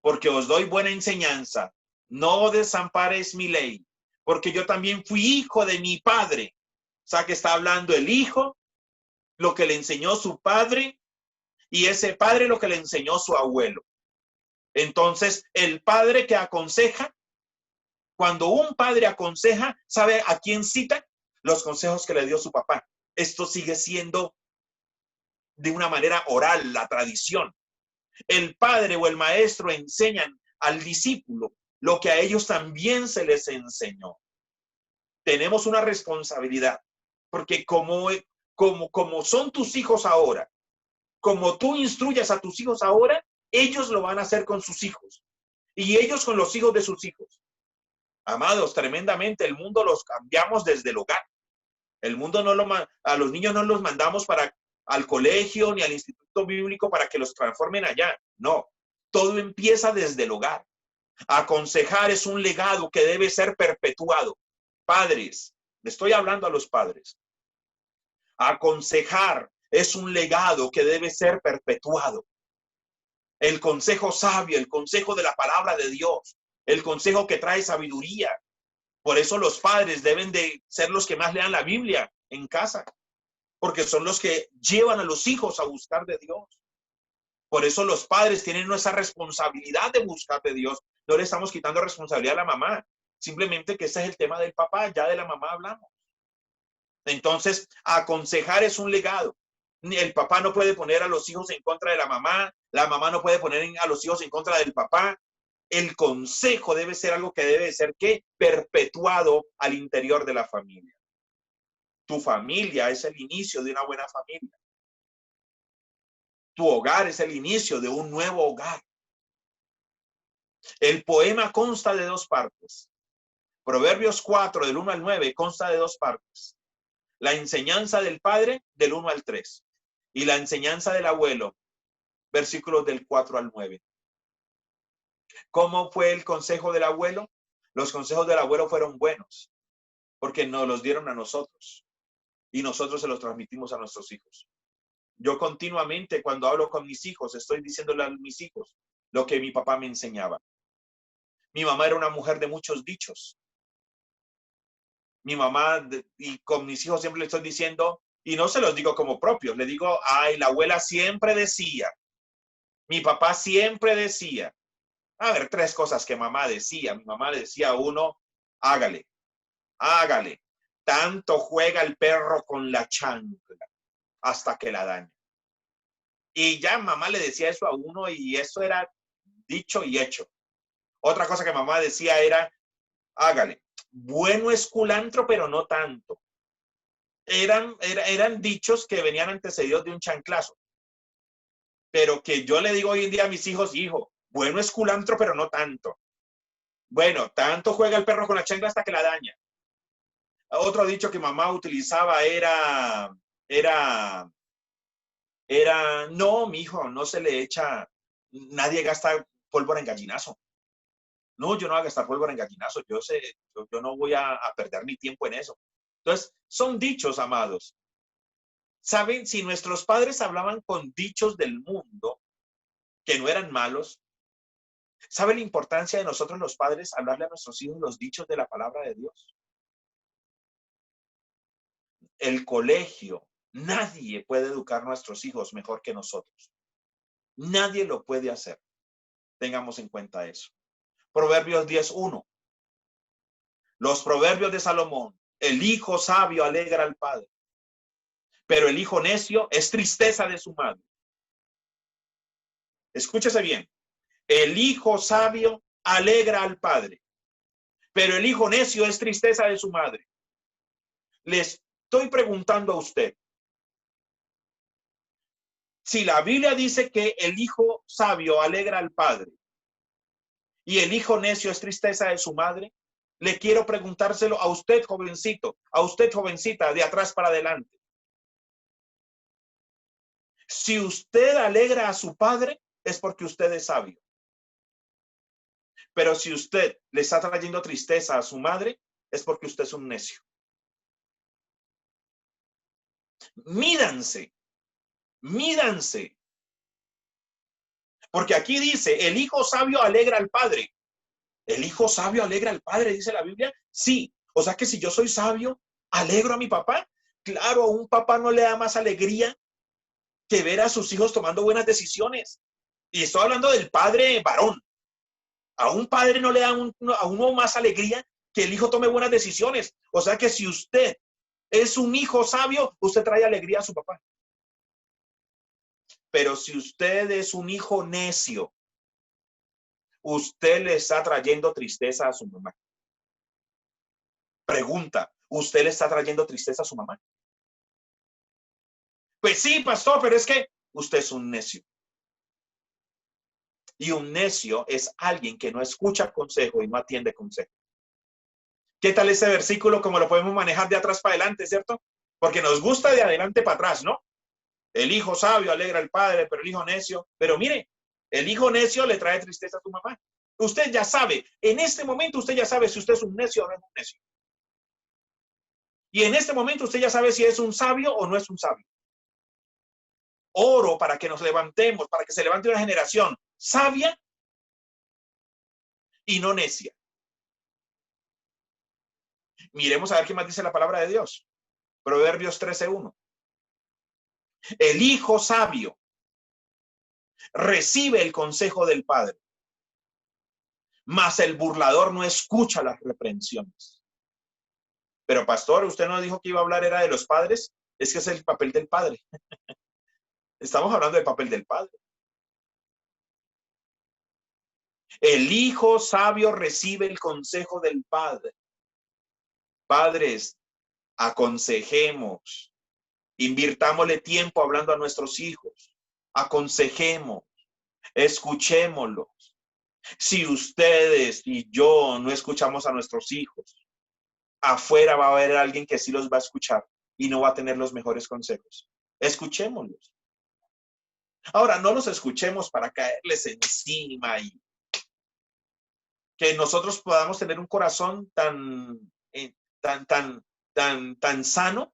porque os doy buena enseñanza. No desampares mi ley, porque yo también fui hijo de mi padre. O sea, que está hablando el hijo, lo que le enseñó su padre, y ese padre lo que le enseñó su abuelo. Entonces, el padre que aconseja, cuando un padre aconseja, ¿sabe a quién cita? Los consejos que le dio su papá. Esto sigue siendo de una manera oral, la tradición. El padre o el maestro enseñan al discípulo lo que a ellos también se les enseñó. Tenemos una responsabilidad, porque como son tus hijos ahora, como tú instruyas a tus hijos ahora, ellos lo van a hacer con sus hijos y ellos con los hijos de sus hijos. Amados, tremendamente, el mundo los cambiamos desde el hogar. El mundo a los niños no los mandamos al colegio ni al instituto bíblico para que los transformen allá. No, todo empieza desde el hogar. Aconsejar es un legado que debe ser perpetuado. Padres, le estoy hablando a los padres. Aconsejar es un legado que debe ser perpetuado. El consejo sabio, el consejo de la palabra de Dios, el consejo que trae sabiduría. Por eso los padres deben de ser los que más lean la Biblia en casa, porque son los que llevan a los hijos a buscar de Dios. Por eso los padres tienen esa responsabilidad de buscar de Dios. No le estamos quitando responsabilidad a la mamá. Simplemente que ese es el tema del papá, ya de la mamá hablamos. Entonces, aconsejar es un legado. El papá no puede poner a los hijos en contra de la mamá no puede poner a los hijos en contra del papá. El consejo debe ser algo que debe ser perpetuado al interior de la familia. Tu familia es el inicio de una buena familia. Tu hogar es el inicio de un nuevo hogar. El poema consta de 2 partes. Proverbios 4, del 1 al 9, consta de 2 partes. La enseñanza del padre, del 1 al 3. Y la enseñanza del abuelo, versículos del 4 al 9. ¿Cómo fue el consejo del abuelo? Los consejos del abuelo fueron buenos, porque nos los dieron a nosotros. Y nosotros se los transmitimos a nuestros hijos. Yo continuamente, cuando hablo con mis hijos, estoy diciéndole a mis hijos lo que mi papá me enseñaba. Mi mamá era una mujer de muchos dichos. Mi mamá, y con mis hijos siempre le estoy diciendo, y no se los digo como propios, le digo, ay, la abuela siempre decía, mi papá siempre decía. A ver, tres cosas que mamá decía. Mi mamá le decía a uno, hágale, hágale. Tanto juega el perro con la chancla hasta que la daña. Y ya mamá le decía eso a uno y eso era dicho y hecho. Otra cosa que mamá decía era, hágale. Bueno es culantro, pero no tanto. Eran dichos que venían antecedidos de un chanclazo. Pero que yo le digo hoy en día a mis hijos, hijo, bueno es culantro, pero no tanto. Bueno, tanto juega el perro con la chancla hasta que la daña. Otro dicho que mamá utilizaba era, no, mi hijo, no se le echa, nadie gasta pólvora en gallinazo. No, yo no voy a gastar pólvora en gallinazo, yo no voy a perder mi tiempo en eso. Entonces, son dichos, amados. ¿Saben? Si nuestros padres hablaban con dichos del mundo, que no eran malos, ¿sabe la importancia de nosotros los padres hablarle a nuestros hijos los dichos de la palabra de Dios? El colegio, nadie puede educar a nuestros hijos mejor que nosotros. Nadie lo puede hacer. Tengamos en cuenta eso. Proverbios 10:1. Los proverbios de Salomón. El hijo sabio alegra al padre, pero el hijo necio es tristeza de su madre. Escúchese bien. El hijo sabio alegra al padre, pero el hijo necio es tristeza de su madre. Le estoy preguntando a usted, si la Biblia dice que el hijo sabio alegra al padre y el hijo necio es tristeza de su madre, le quiero preguntárselo a usted, jovencito, a usted, jovencita, de atrás para adelante. Si usted alegra a su padre, es porque usted es sabio. Pero si usted le está trayendo tristeza a su madre, es porque usted es un necio. Mídanse, mídanse. Porque aquí dice, el hijo sabio alegra al padre. ¿El hijo sabio alegra al padre, dice la Biblia? Sí. O sea que si yo soy sabio, ¿alegro a mi papá? Claro, a un papá no le da más alegría que ver a sus hijos tomando buenas decisiones. Y estoy hablando del padre varón. A un padre no le da a uno más alegría que el hijo tome buenas decisiones. O sea que si usted es un hijo sabio, usted trae alegría a su papá. Pero si usted es un hijo necio, usted le está trayendo tristeza a su mamá. Pregunta, ¿usted le está trayendo tristeza a su mamá? Pues sí, pastor, pero es que usted es un necio. Y un necio es alguien que no escucha consejo y no atiende consejo. ¿Qué tal ese versículo como lo podemos manejar de atrás para adelante, cierto? Porque nos gusta de adelante para atrás, ¿no? El hijo sabio alegra al padre, pero el hijo necio. Pero mire, el hijo necio le trae tristeza a tu mamá. Usted ya sabe, en este momento usted ya sabe si usted es un necio o no es un necio. Y en este momento usted ya sabe si es un sabio o no es un sabio. Oro para que nos levantemos, para que se levante una generación sabia y no necia. Miremos a ver qué más dice la palabra de Dios. Proverbios 13:1. El hijo sabio recibe el consejo del padre, mas el burlador no escucha las reprensiones. Pero pastor, usted no dijo que iba a hablar era de los padres. Es que es el papel del padre. Estamos hablando del papel del padre. El hijo sabio recibe el consejo del padre. Padres, aconsejemos, invirtámosle tiempo hablando a nuestros hijos, aconsejemos, escuchémoslos. Si ustedes y yo no escuchamos a nuestros hijos, afuera va a haber alguien que sí los va a escuchar y no va a tener los mejores consejos. Escuchémoslos. Ahora, no los escuchemos para caerles encima y que nosotros podamos tener un corazón tan sano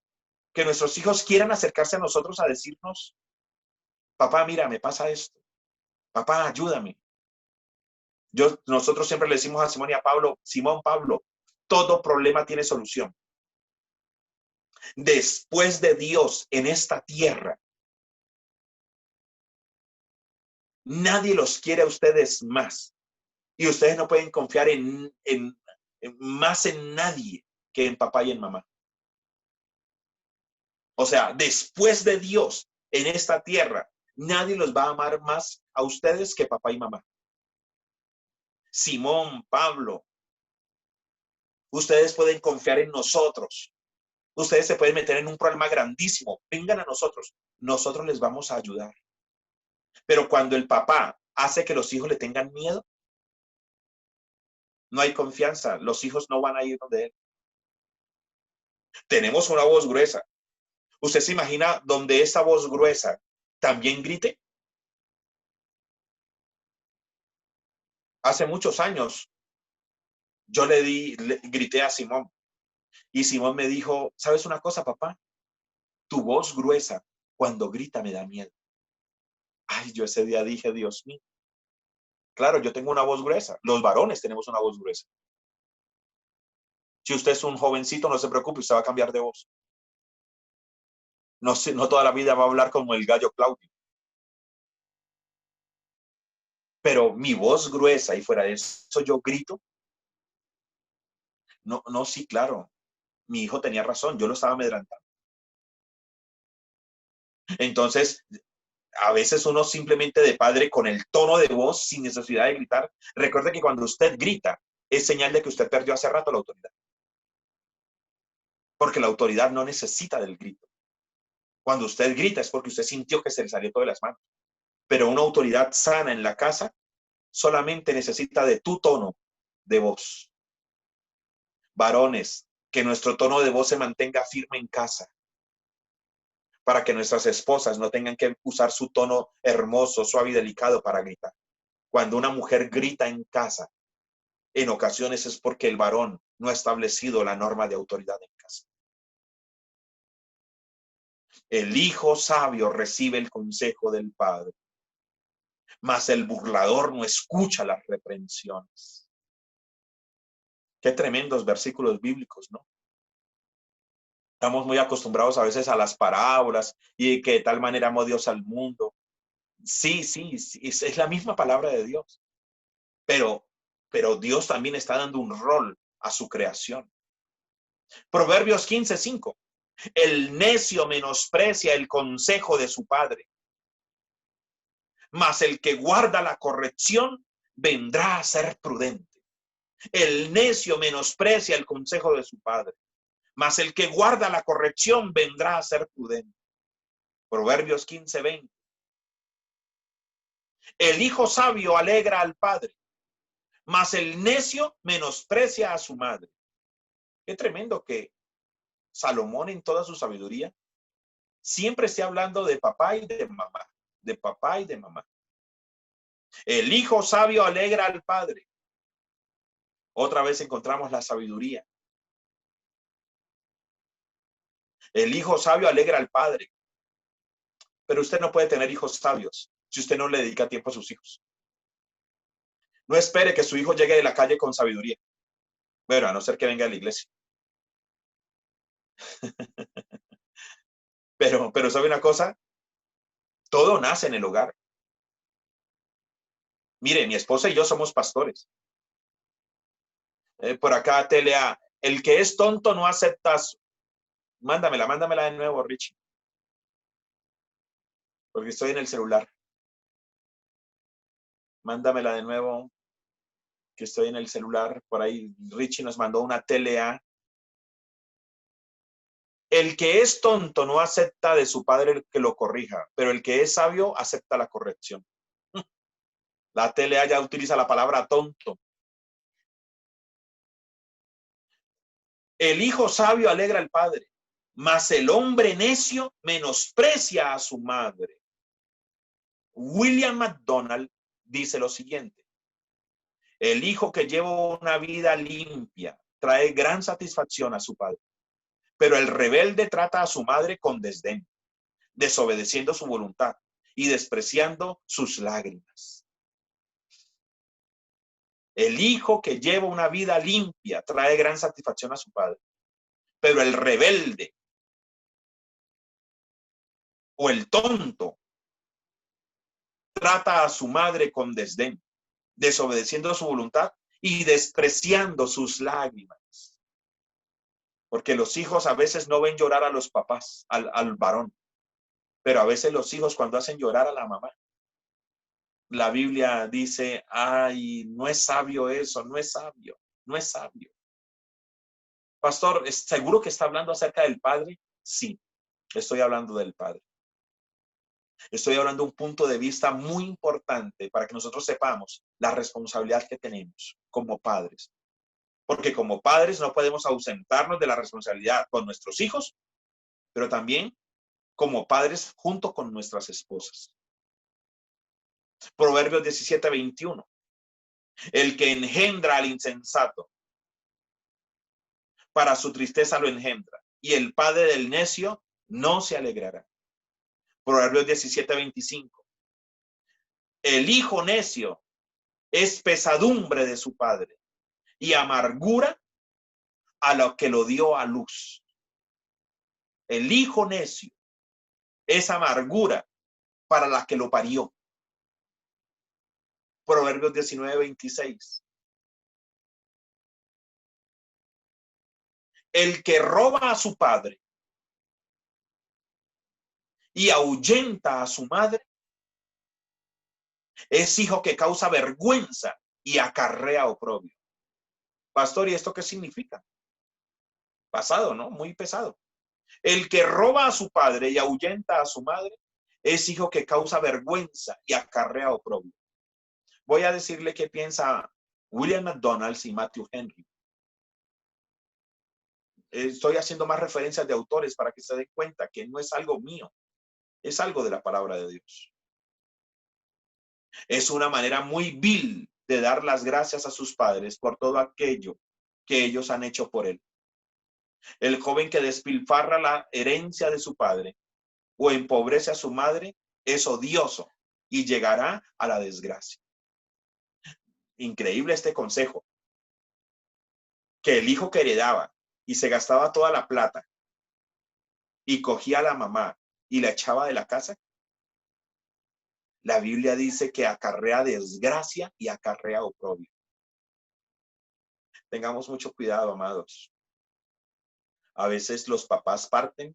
que nuestros hijos quieran acercarse a nosotros a decirnos, papá, mira, me pasa esto. Papá, ayúdame. Nosotros siempre le decimos a Simón y a Pablo, Simón, Pablo, todo problema tiene solución. Después de Dios en esta tierra, nadie los quiere a ustedes más. Y ustedes no pueden confiar más en nadie que en papá y en mamá. O sea, después de Dios en esta tierra, nadie los va a amar más a ustedes que papá y mamá. Simón, Pablo, ustedes pueden confiar en nosotros. Ustedes se pueden meter en un problema grandísimo. Vengan a nosotros. Nosotros les vamos a ayudar. Pero cuando el papá hace que los hijos le tengan miedo, no hay confianza. Los hijos no van a ir donde él. Tenemos una voz gruesa. ¿Usted se imagina donde esa voz gruesa también grite? Hace muchos años yo le grité a Simón y Simón me dijo, ¿sabes una cosa, papá? Tu voz gruesa cuando grita me da miedo. Ay, yo ese día dije, Dios mío. Claro, yo tengo una voz gruesa. Los varones tenemos una voz gruesa. Si usted es un jovencito, no se preocupe, usted va a cambiar de voz. No, no toda la vida va a hablar como el gallo Claudio. Pero mi voz gruesa y fuera de eso yo grito. No, no, sí, claro. Mi hijo tenía razón, yo lo estaba amedrantando. Entonces, a veces uno simplemente de padre con el tono de voz sin necesidad de gritar. Recuerde que cuando usted grita es señal de que usted perdió hace rato la autoridad. Porque la autoridad no necesita del grito. Cuando usted grita es porque usted sintió que se le salió todo de las manos. Pero una autoridad sana en la casa solamente necesita de tu tono de voz. Varones, que nuestro tono de voz se mantenga firme en casa, para que nuestras esposas no tengan que usar su tono hermoso, suave y delicado para gritar. Cuando una mujer grita en casa, en ocasiones es porque el varón no ha establecido la norma de autoridad en casa. El hijo sabio recibe el consejo del padre, mas el burlador no escucha las reprensiones. Qué tremendos versículos bíblicos, ¿no? Estamos muy acostumbrados a veces a las parábolas y que de tal manera amó Dios al mundo. Sí, sí, sí, es la misma palabra de Dios, pero, pero Dios también está dando un rol a su creación. Proverbios 15:5. El necio menosprecia el consejo de su padre, mas el que guarda la corrección vendrá a ser prudente. El necio menosprecia el consejo de su padre, mas el que guarda la corrección vendrá a ser prudente. Proverbios 15:20. El hijo sabio alegra al padre, mas el necio menosprecia a su madre. Qué tremendo que Salomón en toda su sabiduría siempre esté hablando de papá y de mamá, de papá y de mamá. El hijo sabio alegra al padre. Otra vez encontramos la sabiduría. El hijo sabio alegra al padre. Pero usted no puede tener hijos sabios si usted no le dedica tiempo a sus hijos. No espere que su hijo llegue de la calle con sabiduría. Bueno, a no ser que venga a la iglesia. Pero ¿sabe una cosa? Todo nace en el hogar. Mire, mi esposa y yo somos pastores. Por acá, Telea, el que es tonto no acepta. Mándamela de nuevo, Richie. Porque estoy en el celular. Mándamela de nuevo, que estoy en el celular. Por ahí, Richie nos mandó una Telea. El que es tonto no acepta de su padre que lo corrija, pero el que es sabio acepta la corrección. La Telea ya utiliza la palabra tonto. El hijo sabio alegra al padre, mas el hombre necio menosprecia a su madre. William McDonald dice lo siguiente: el hijo que lleva una vida limpia trae gran satisfacción a su padre, pero el rebelde trata a su madre con desdén, desobedeciendo su voluntad y despreciando sus lágrimas. El hijo que lleva una vida limpia trae gran satisfacción a su padre, pero el rebelde o el tonto trata a su madre con desdén, desobedeciendo su voluntad y despreciando sus lágrimas. Porque los hijos a veces no ven llorar a los papás, al varón, pero a veces los hijos cuando hacen llorar a la mamá, la Biblia dice, ay, no es sabio eso, no es sabio, no es sabio. Pastor, ¿es seguro que está hablando acerca del padre? Sí, estoy hablando del padre. Estoy hablando de un punto de vista muy importante para que nosotros sepamos la responsabilidad que tenemos como padres. Porque como padres no podemos ausentarnos de la responsabilidad con nuestros hijos, pero también como padres junto con nuestras esposas. Proverbios 17:21. El que engendra al insensato, para su tristeza lo engendra, y el padre del necio no se alegrará. Proverbios 17:25. El hijo necio es pesadumbre de su padre y amargura a lo que lo dio a luz. El hijo necio es amargura para la que lo parió. Proverbios 19:26. El que roba a su padre y ahuyenta a su madre es hijo que causa vergüenza y acarrea oprobio. Pastor, ¿y esto qué significa? Pasado, ¿no? Muy pesado. El que roba a su padre y ahuyenta a su madre es hijo que causa vergüenza y acarrea oprobio. Voy a decirle qué piensa William McDonald y Matthew Henry. Estoy haciendo más referencias de autores para que se den cuenta que no es algo mío, es algo de la palabra de Dios. Es una manera muy vil de dar las gracias a sus padres por todo aquello que ellos han hecho por él. El joven que despilfarra la herencia de su padre o empobrece a su madre es odioso y llegará a la desgracia. Increíble este consejo. Que el hijo que heredaba y se gastaba toda la plata y cogía a la mamá y la echaba de la casa, la Biblia dice que acarrea desgracia y acarrea oprobio. Tengamos mucho cuidado, amados. A veces los papás parten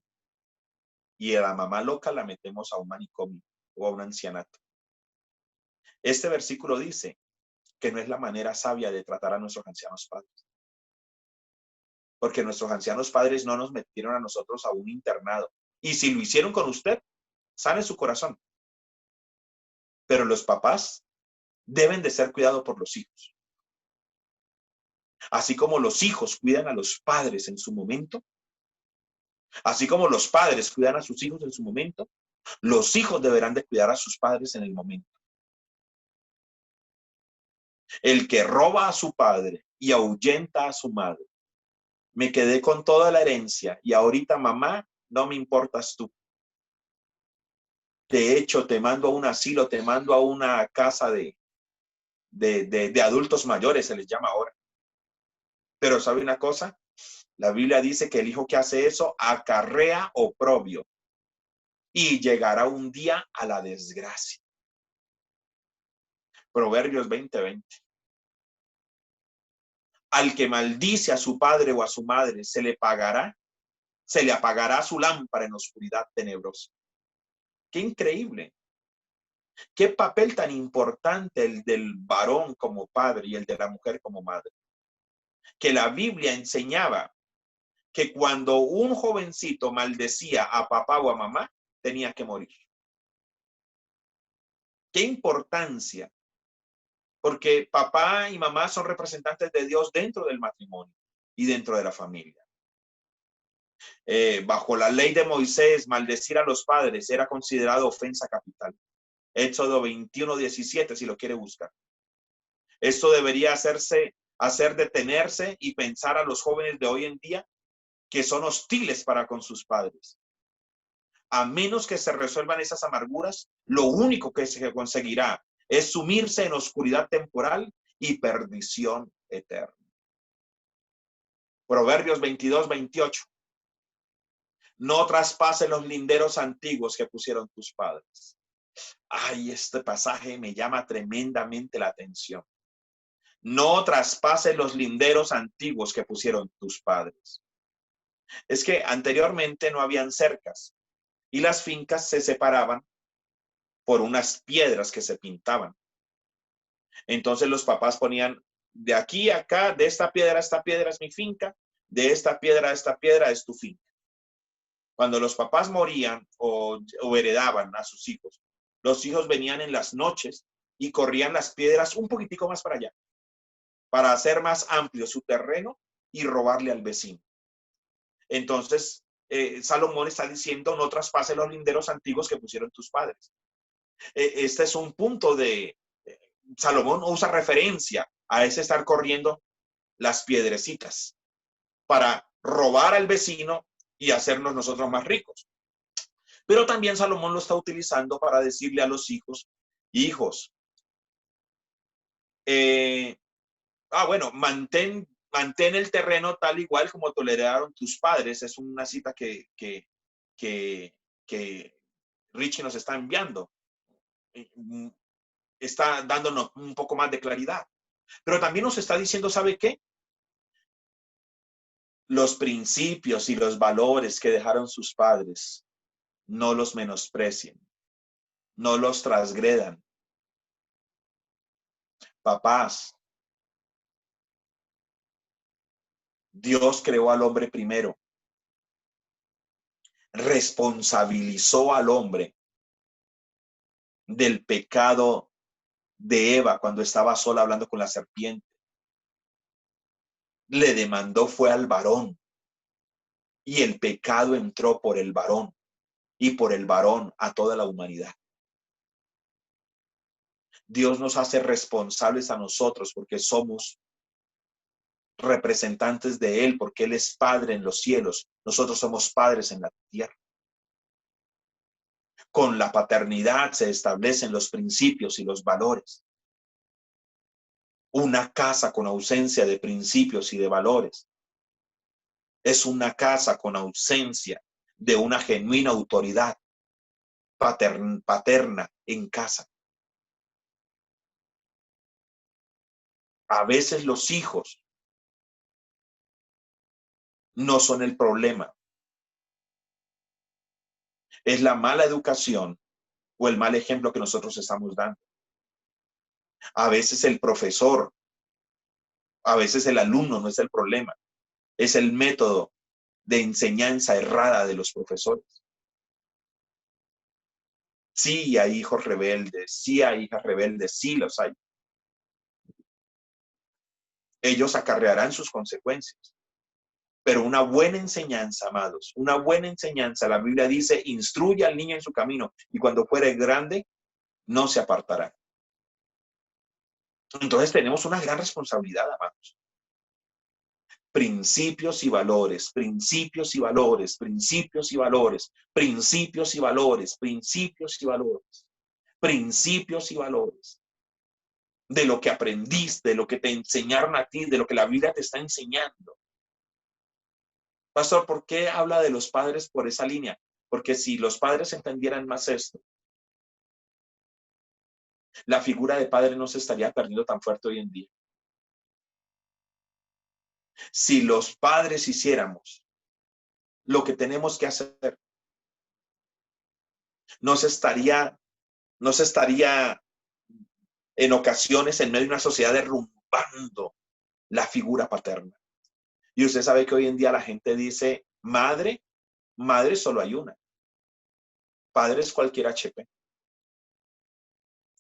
y a la mamá loca la metemos a un manicomio o a un ancianato. Este versículo dice que no es la manera sabia de tratar a nuestros ancianos padres. Porque nuestros ancianos padres no nos metieron a nosotros a un internado. Y si lo hicieron con usted, sane su corazón. Pero los papás deben de ser cuidados por los hijos. Así como los hijos cuidan a los padres en su momento, así como los padres cuidan a sus hijos en su momento, los hijos deberán de cuidar a sus padres en el momento. El que roba a su padre y ahuyenta a su madre. Me quedé con toda la herencia y ahorita, mamá, no me importas tú. De hecho, te mando a un asilo, te mando a una casa de adultos mayores, se les llama ahora. Pero ¿sabe una cosa? La Biblia dice que el hijo que hace eso acarrea oprobio y llegará un día a la desgracia. Proverbios 20:20. Al que maldice a su padre o a su madre, se le apagará su lámpara en oscuridad tenebrosa. Qué increíble. Qué papel tan importante el del varón como padre y el de la mujer como madre. Que la Biblia enseñaba que cuando un jovencito maldecía a papá o a mamá, tenía que morir. Qué importancia, porque papá y mamá son representantes de Dios dentro del matrimonio y dentro de la familia. Bajo la ley de Moisés, maldecir a los padres era considerado ofensa capital. Éxodo 21:17, si lo quiere buscar. Esto debería hacer detenerse y pensar a los jóvenes de hoy en día que son hostiles para con sus padres. A menos que se resuelvan esas amarguras, lo único que se conseguirá es sumirse en oscuridad temporal y perdición eterna. Proverbios 22:28. No traspase los linderos antiguos que pusieron tus padres. Ay, este pasaje me llama tremendamente la atención. No traspase los linderos antiguos que pusieron tus padres. Es que anteriormente no habían cercas y las fincas se separaban por unas piedras que se pintaban. Entonces los papás ponían de aquí a acá, de esta piedra a esta piedra es mi finca, de esta piedra a esta piedra es tu finca. Cuando los papás morían o heredaban a sus hijos, los hijos venían en las noches y corrían las piedras un poquitico más para allá, para hacer más amplio su terreno y robarle al vecino. Entonces, Salomón está diciendo, no traspase los linderos antiguos que pusieron tus padres. Este es un punto de, Salomón usa referencia a ese estar corriendo las piedrecitas para robar al vecino y hacernos nosotros más ricos. Pero también Salomón lo está utilizando para decirle a los hijos, hijos, bueno, mantén el terreno tal igual como toleraron tus padres. Es una cita que Richie nos está enviando. Está dándonos un poco más de claridad. Pero también nos está diciendo, ¿sabe qué? Los principios y los valores que dejaron sus padres, no los menosprecien, no los transgredan. Papás, Dios creó al hombre primero, responsabilizó al hombre del pecado de Eva cuando estaba sola hablando con la serpiente. Le demandó fue al varón y el pecado entró por el varón y por el varón a toda la humanidad. Dios nos hace responsables a nosotros porque somos representantes de Él, porque Él es Padre en los cielos. Nosotros somos padres en la tierra. Con la paternidad se establecen los principios y los valores. Una casa con ausencia de principios y de valores es una casa con ausencia de una genuina autoridad paterna en casa. A veces los hijos no son el problema. Es la mala educación o el mal ejemplo que nosotros estamos dando. A veces el profesor, a veces el alumno no es el problema. Es el método de enseñanza errada de los profesores. Sí hay hijos rebeldes, sí hay hijas rebeldes, sí los hay. Ellos acarrearán sus consecuencias. Pero una buena enseñanza, amados, una buena enseñanza, la Biblia dice, instruye al niño en su camino y cuando fuere grande, no se apartará. Entonces tenemos una gran responsabilidad, amados. Principios y valores, principios y valores, principios y valores, principios y valores, principios y valores, principios y valores. De lo que aprendiste, de lo que te enseñaron a ti, de lo que la Biblia te está enseñando. Pastor, ¿por qué habla de los padres por esa línea? Porque si los padres entendieran más esto, la figura de padre no se estaría perdiendo tan fuerte hoy en día. Si los padres hiciéramos lo que tenemos que hacer, no se estaría en ocasiones en medio de una sociedad derrumbando la figura paterna. Y usted sabe que hoy en día la gente dice, madre solo hay una. Padre es cualquier HP.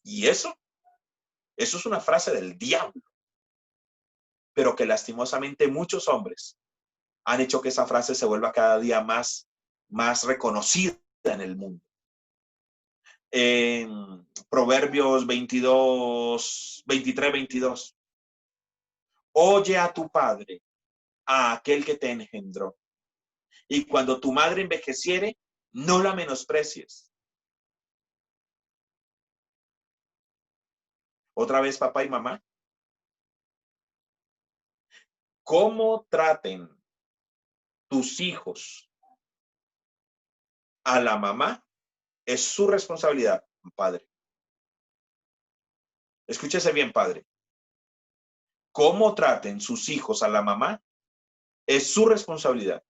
Y eso es una frase del diablo. Pero que lastimosamente muchos hombres han hecho que esa frase se vuelva cada día más reconocida en el mundo. En Proverbios 23:22. Oye a tu padre, a aquel que te engendró. Y cuando tu madre envejeciere, no la menosprecies. Otra vez, papá y mamá, cómo traten tus hijos a la mamá es su responsabilidad, padre. Escúchese bien, padre. Cómo traten sus hijos a la mamá es su responsabilidad.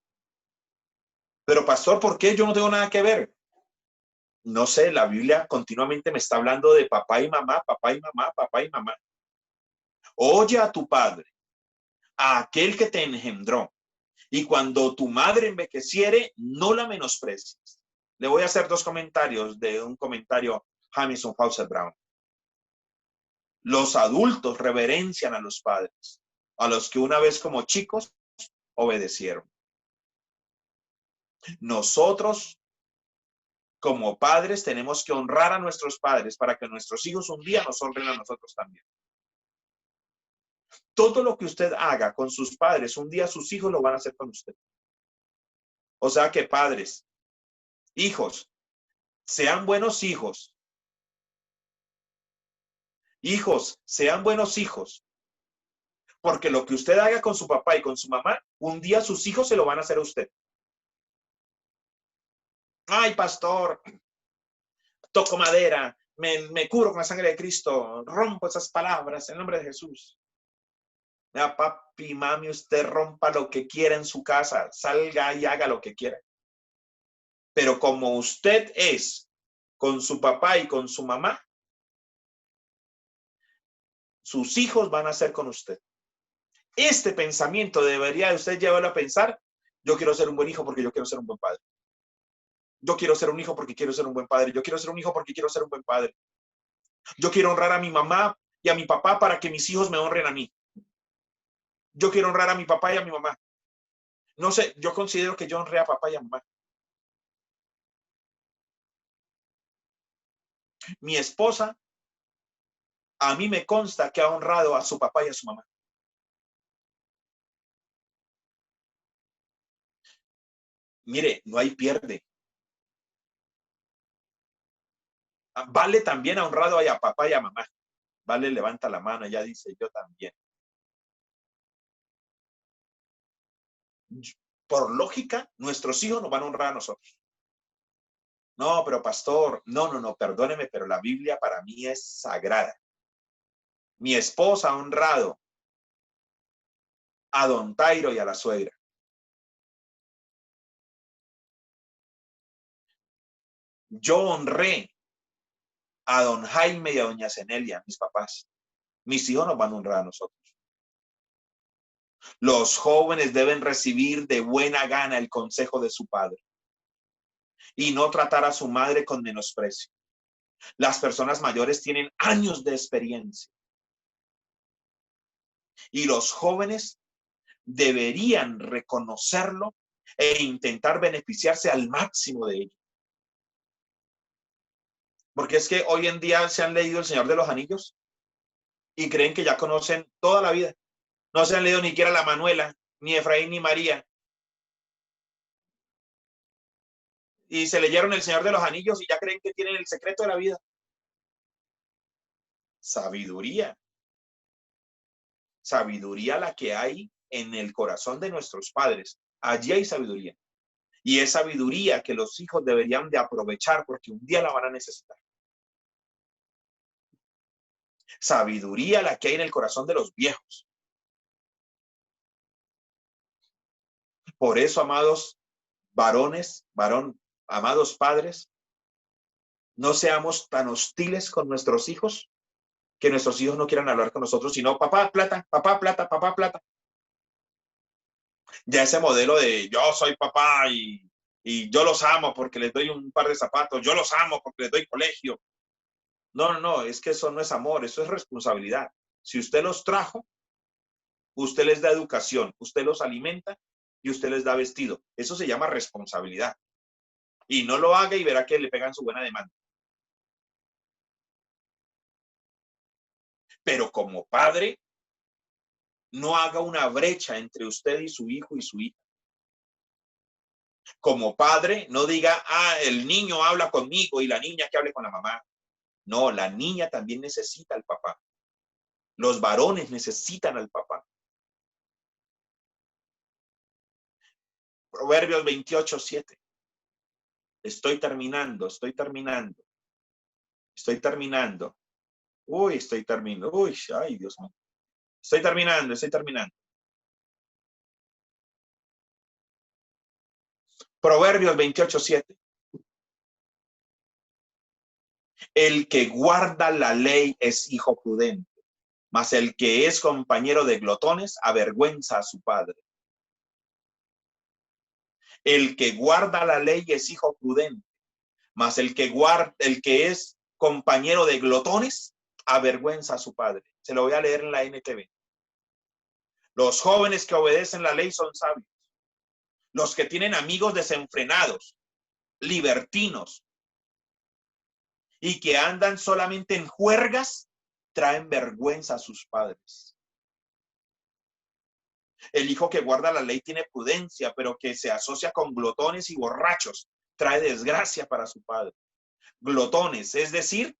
Pero pastor, ¿por qué yo no tengo nada que ver? No sé, la Biblia continuamente me está hablando de papá y mamá, papá y mamá, papá y mamá. Oye a tu padre, a aquel que te engendró. Y cuando tu madre envejeciere, no la menosprecies. Le voy a hacer dos comentarios de un comentario Jamison Fawcett Brown. Los adultos reverencian a los padres, a los que una vez como chicos obedecieron. Nosotros, como padres, tenemos que honrar a nuestros padres para que nuestros hijos un día nos honren a nosotros también. Todo lo que usted haga con sus padres, un día sus hijos lo van a hacer con usted. O sea que padres, hijos, sean buenos hijos. Hijos, sean buenos hijos. Porque lo que usted haga con su papá y con su mamá, un día sus hijos se lo van a hacer a usted. Ay, pastor, toco madera, me cubro con la sangre de Cristo, rompo esas palabras en nombre de Jesús. Mira, papi, mami, usted rompa lo que quiera en su casa, salga y haga lo que quiera. Pero como usted es con su papá y con su mamá, sus hijos van a ser con usted. Este pensamiento debería de usted llevarlo a pensar, yo quiero ser un buen hijo porque yo quiero ser un buen padre. Yo quiero ser un hijo porque quiero ser un buen padre. Yo quiero ser un hijo porque quiero ser un buen padre. Yo quiero honrar a mi mamá y a mi papá para que mis hijos me honren a mí. Yo quiero honrar a mi papá y a mi mamá. No sé, yo considero que yo honré a papá y a mamá. Mi esposa, a mí me consta que ha honrado a su papá y a su mamá. Mire, no hay pierde. Vale también ha honrado a papá y a mamá. Vale levanta la mano, ella dice, yo también. Por lógica, nuestros hijos nos van a honrar a nosotros. No, pero pastor, no, perdóneme, pero la Biblia para mí es sagrada. Mi esposa ha honrado a don Tairo y a la suegra. Yo honré a don Jaime y a doña Cenelia, mis papás. Mis hijos nos van a honrar a nosotros. Los jóvenes deben recibir de buena gana el consejo de su padre y no tratar a su madre con menosprecio. Las personas mayores tienen años de experiencia y los jóvenes deberían reconocerlo e intentar beneficiarse al máximo de ello. Porque es que hoy en día se han leído El Señor de los Anillos y creen que ya conocen toda la vida. No se han leído ni siquiera la Manuela, ni Efraín, ni María. Y se leyeron El Señor de los Anillos y ya creen que tienen el secreto de la vida. Sabiduría. Sabiduría la que hay en el corazón de nuestros padres. Allí hay sabiduría. Y es sabiduría que los hijos deberían de aprovechar porque un día la van a necesitar. Sabiduría la que hay en el corazón de los viejos. Por eso, amados varones, amados padres, no seamos tan hostiles con nuestros hijos que nuestros hijos no quieran hablar con nosotros, sino papá, plata, papá, plata, papá, plata. Ya ese modelo de yo soy papá y yo los amo porque les doy un par de zapatos, yo los amo porque les doy colegio. No, es que eso no es amor, eso es responsabilidad. Si usted los trajo, usted les da educación, usted los alimenta y usted les da vestido. Eso se llama responsabilidad. Y no lo haga y verá que le pegan su buena demanda. Pero como padre, no haga una brecha entre usted y su hijo y su hija. Como padre, no diga, el niño habla conmigo y la niña que hable con la mamá. No, la niña también necesita al papá. Los varones necesitan al papá. Proverbios 28:7. Estoy terminando. Uy, estoy terminando. Uy, ay, Dios mío. Estoy terminando. Proverbios 28:7. El que guarda la ley es hijo prudente, mas el que es compañero de glotones avergüenza a su padre. El que guarda la ley es hijo prudente, mas el que es compañero de glotones avergüenza a su padre. Se lo voy a leer en la NTV. Los jóvenes que obedecen la ley son sabios. Los que tienen amigos desenfrenados, libertinos y que andan solamente en juergas, traen vergüenza a sus padres. El hijo que guarda la ley tiene prudencia, pero que se asocia con glotones y borrachos, trae desgracia para su padre. Glotones, es decir,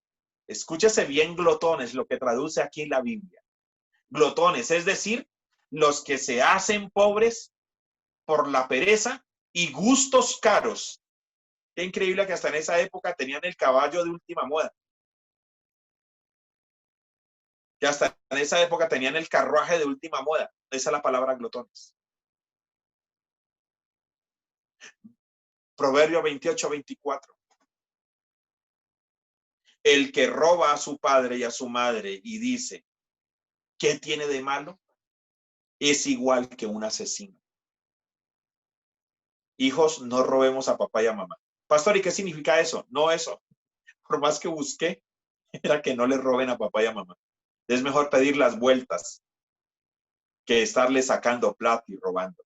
escúchese bien, glotones, lo que traduce aquí la Biblia. Glotones, es decir, los que se hacen pobres por la pereza y gustos caros. Qué increíble que hasta en esa época tenían el caballo de última moda. Que hasta en esa época tenían el carruaje de última moda. Esa es la palabra glotones. Proverbio 28:24. El que roba a su padre y a su madre y dice, ¿qué tiene de malo? Es igual que un asesino. Hijos, no robemos a papá y a mamá. Pastor, ¿y qué significa eso? No eso. Por más que busqué, era que no le roben a papá y a mamá. Es mejor pedir las vueltas que estarle sacando plata y robando.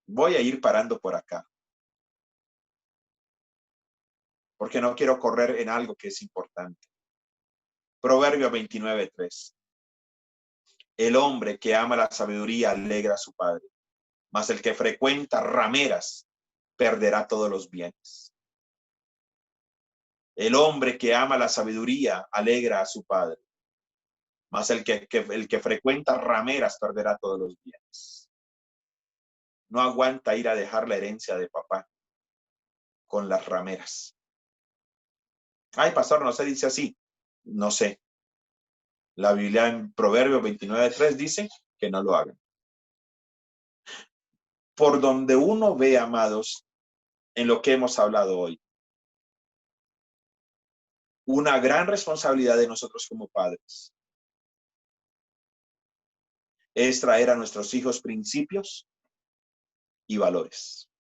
Voy a ir parando por acá, porque no quiero correr en algo que es importante. Proverbio 29:3. El hombre que ama la sabiduría alegra a su padre, mas el que frecuenta rameras perderá todos los bienes. El hombre que ama la sabiduría alegra a su padre, mas el que frecuenta rameras perderá todos los bienes. No aguanta ir a dejar la herencia de papá con las rameras. Ay, pastor, no se dice así. No sé. La Biblia en Proverbios 29:3 dice que no lo hagan. Por donde uno ve, amados, en lo que hemos hablado hoy, una gran responsabilidad de nosotros como padres es traer a nuestros hijos principios y valores.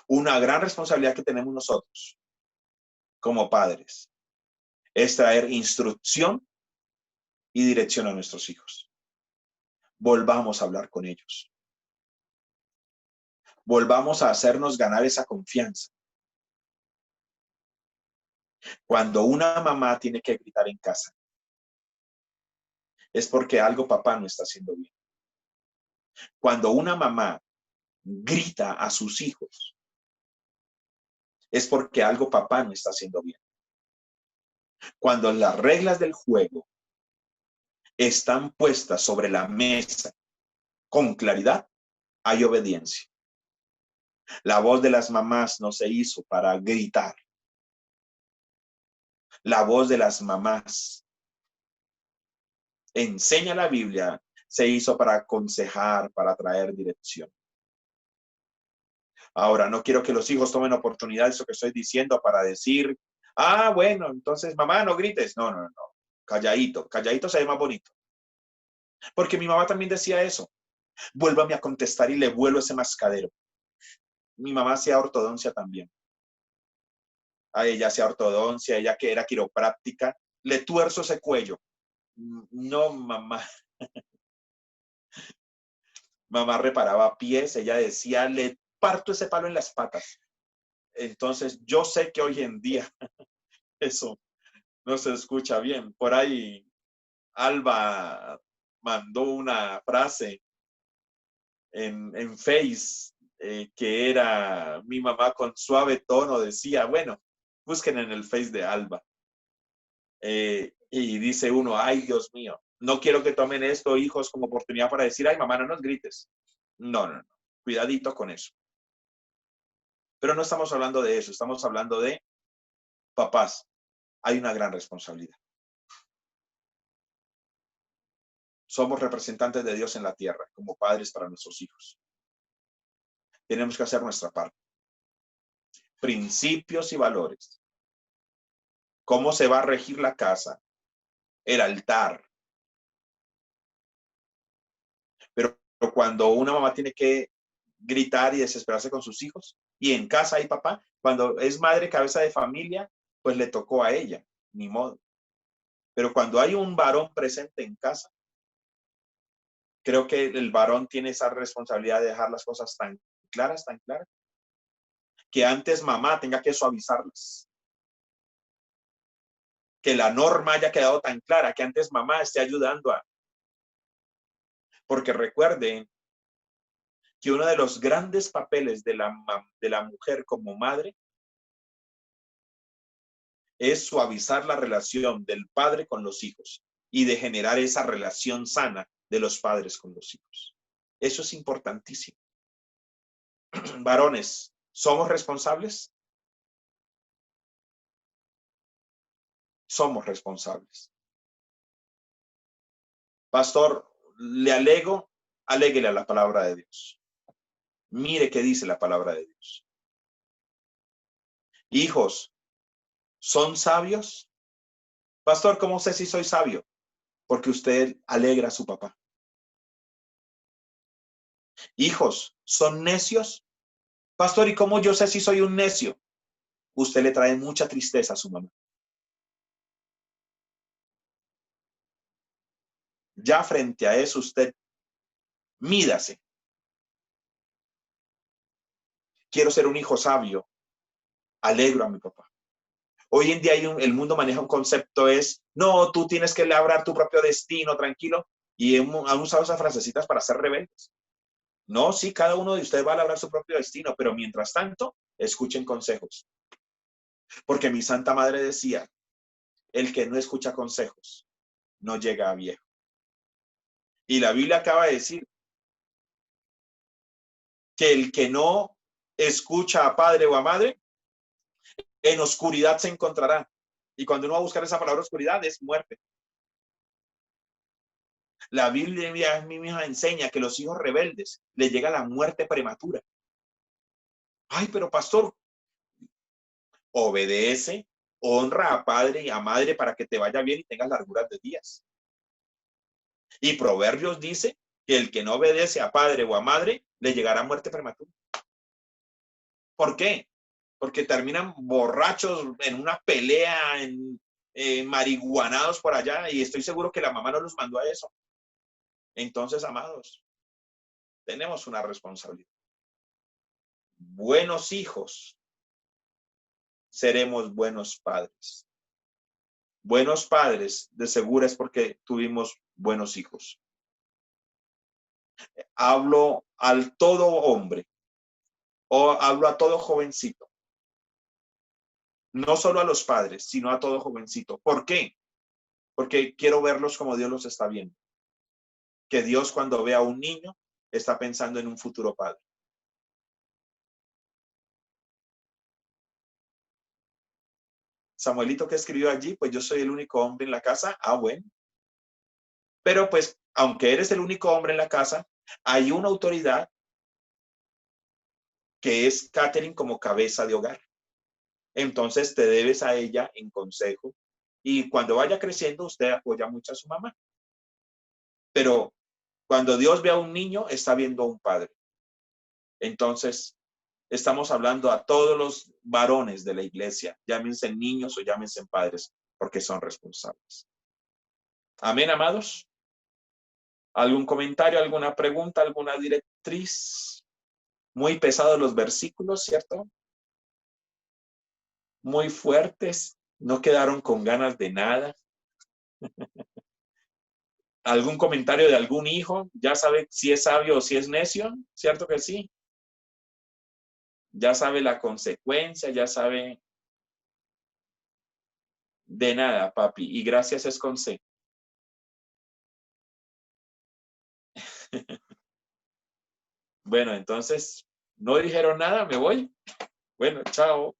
Una gran responsabilidad que tenemos nosotros como padres es traer instrucción y dirección a nuestros hijos. Volvamos a hablar con ellos. Volvamos a hacernos ganar esa confianza. Cuando una mamá tiene que gritar en casa, es porque algo papá no está haciendo bien. Cuando una mamá grita a sus hijos, es porque algo papá no está haciendo bien. Cuando las reglas del juego están puestas sobre la mesa con claridad, hay obediencia. La voz de las mamás no se hizo para gritar. La voz de las mamás, enseña la Biblia, se hizo para aconsejar, para traer dirección. Ahora, no quiero que los hijos tomen oportunidad de eso que estoy diciendo para decir, bueno, entonces mamá, no grites. No. Calladito, calladito se ve más bonito. Porque mi mamá también decía eso. Vuélvame a contestar y le vuelo ese mascadero. Mi mamá hacía ortodoncia también. A ella hacía ortodoncia, ella que era quiropráctica, le tuerzo ese cuello. No, mamá. Mamá reparaba pies, ella decía, le parto ese palo en las patas. Entonces, yo sé que hoy en día eso no se escucha bien. Por ahí, Alba mandó una frase en Face que era mi mamá con suave tono decía, bueno, busquen en el Face de Alba. Y dice uno, ay Dios mío, No quiero que tomen esto, hijos, como oportunidad para decir, ay, mamá, no nos grites. No, no, no. Cuidadito con eso. Pero no estamos hablando de eso, estamos hablando de papás. Hay una gran responsabilidad. Somos representantes de Dios en la tierra, como padres para nuestros hijos. Tenemos que hacer nuestra parte. Principios y valores. ¿Cómo se va a regir la casa? El altar. Pero cuando una mamá tiene que gritar y desesperarse con sus hijos, y en casa hay papá, cuando es madre cabeza de familia, pues le tocó a ella, ni modo. Pero cuando hay un varón presente en casa, creo que el varón tiene esa responsabilidad de dejar las cosas tan claras, que antes mamá tenga que suavizarlas. Que la norma haya quedado tan clara, que antes mamá esté ayudando a... Porque recuerden que uno de los grandes papeles de la mujer como madre es suavizar la relación del padre con los hijos y de generar esa relación sana de los padres con los hijos. Eso es importantísimo. Varones, ¿somos responsables? Somos responsables. Pastor, le alego, aléguele a la palabra de Dios. Mire qué dice la palabra de Dios. Hijos, ¿son sabios? Pastor, ¿cómo sé si soy sabio? Porque usted alegra a su papá. Hijos, ¿son necios? Pastor, ¿y cómo yo sé si soy un necio? Usted le trae mucha tristeza a su mamá. Ya frente a eso, usted mídase. Quiero ser un hijo sabio. Alegro a mi papá. Hoy en día el mundo maneja un concepto es, no, tú tienes que labrar tu propio destino, tranquilo. Y han usado esas frasecitas para ser rebeldes. No, sí, cada uno de ustedes va a labrar su propio destino, pero mientras tanto, escuchen consejos. Porque mi Santa Madre decía, el que no escucha consejos no llega a viejo. Y la Biblia acaba de decir que el que no escucha a padre o a madre, en oscuridad se encontrará. Y cuando uno va a buscar esa palabra oscuridad, es muerte. La Biblia misma enseña que los hijos rebeldes les llega la muerte prematura. Ay, pero pastor, obedece, honra a padre y a madre para que te vaya bien y tengas larguras de días. Y Proverbios dice que el que no obedece a padre o a madre le llegará muerte prematura. ¿Por qué? Porque terminan borrachos en una pelea, marihuanados por allá, y estoy seguro que la mamá no los mandó a eso. Entonces, amados, tenemos una responsabilidad. Buenos hijos, seremos buenos padres. Buenos padres, de seguro es porque tuvimos buenos hijos. Hablo al todo hombre, o hablo a todo jovencito. No solo a los padres, sino a todo jovencito. ¿Por qué? Porque quiero verlos como Dios los está viendo. Que Dios, cuando ve a un niño, está pensando en un futuro padre. Samuelito, que escribió allí, pues yo soy el único hombre en la casa. Ah, bueno. Pero pues, aunque eres el único hombre en la casa, hay una autoridad que es Catherine como cabeza de hogar. Entonces te debes a ella en consejo. Y cuando vaya creciendo, usted apoya mucho a su mamá. Pero cuando Dios ve a un niño, está viendo a un padre. Entonces, estamos hablando a todos los varones de la iglesia, llámense niños o llámense padres, porque son responsables. Amén, amados. ¿Algún comentario, alguna pregunta, alguna directriz? Muy pesados los versículos, ¿cierto? Muy fuertes, no quedaron con ganas de nada. ¿Algún comentario de algún hijo? ¿Ya sabe si es sabio o si es necio? ¿Cierto que sí? Ya sabe la consecuencia, ya sabe de nada, papi. Y gracias es con C. Bueno, entonces, no dijeron nada, me voy. Bueno, chao.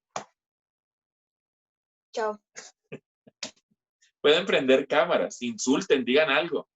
Chao. Pueden prender cámaras, insulten, digan algo.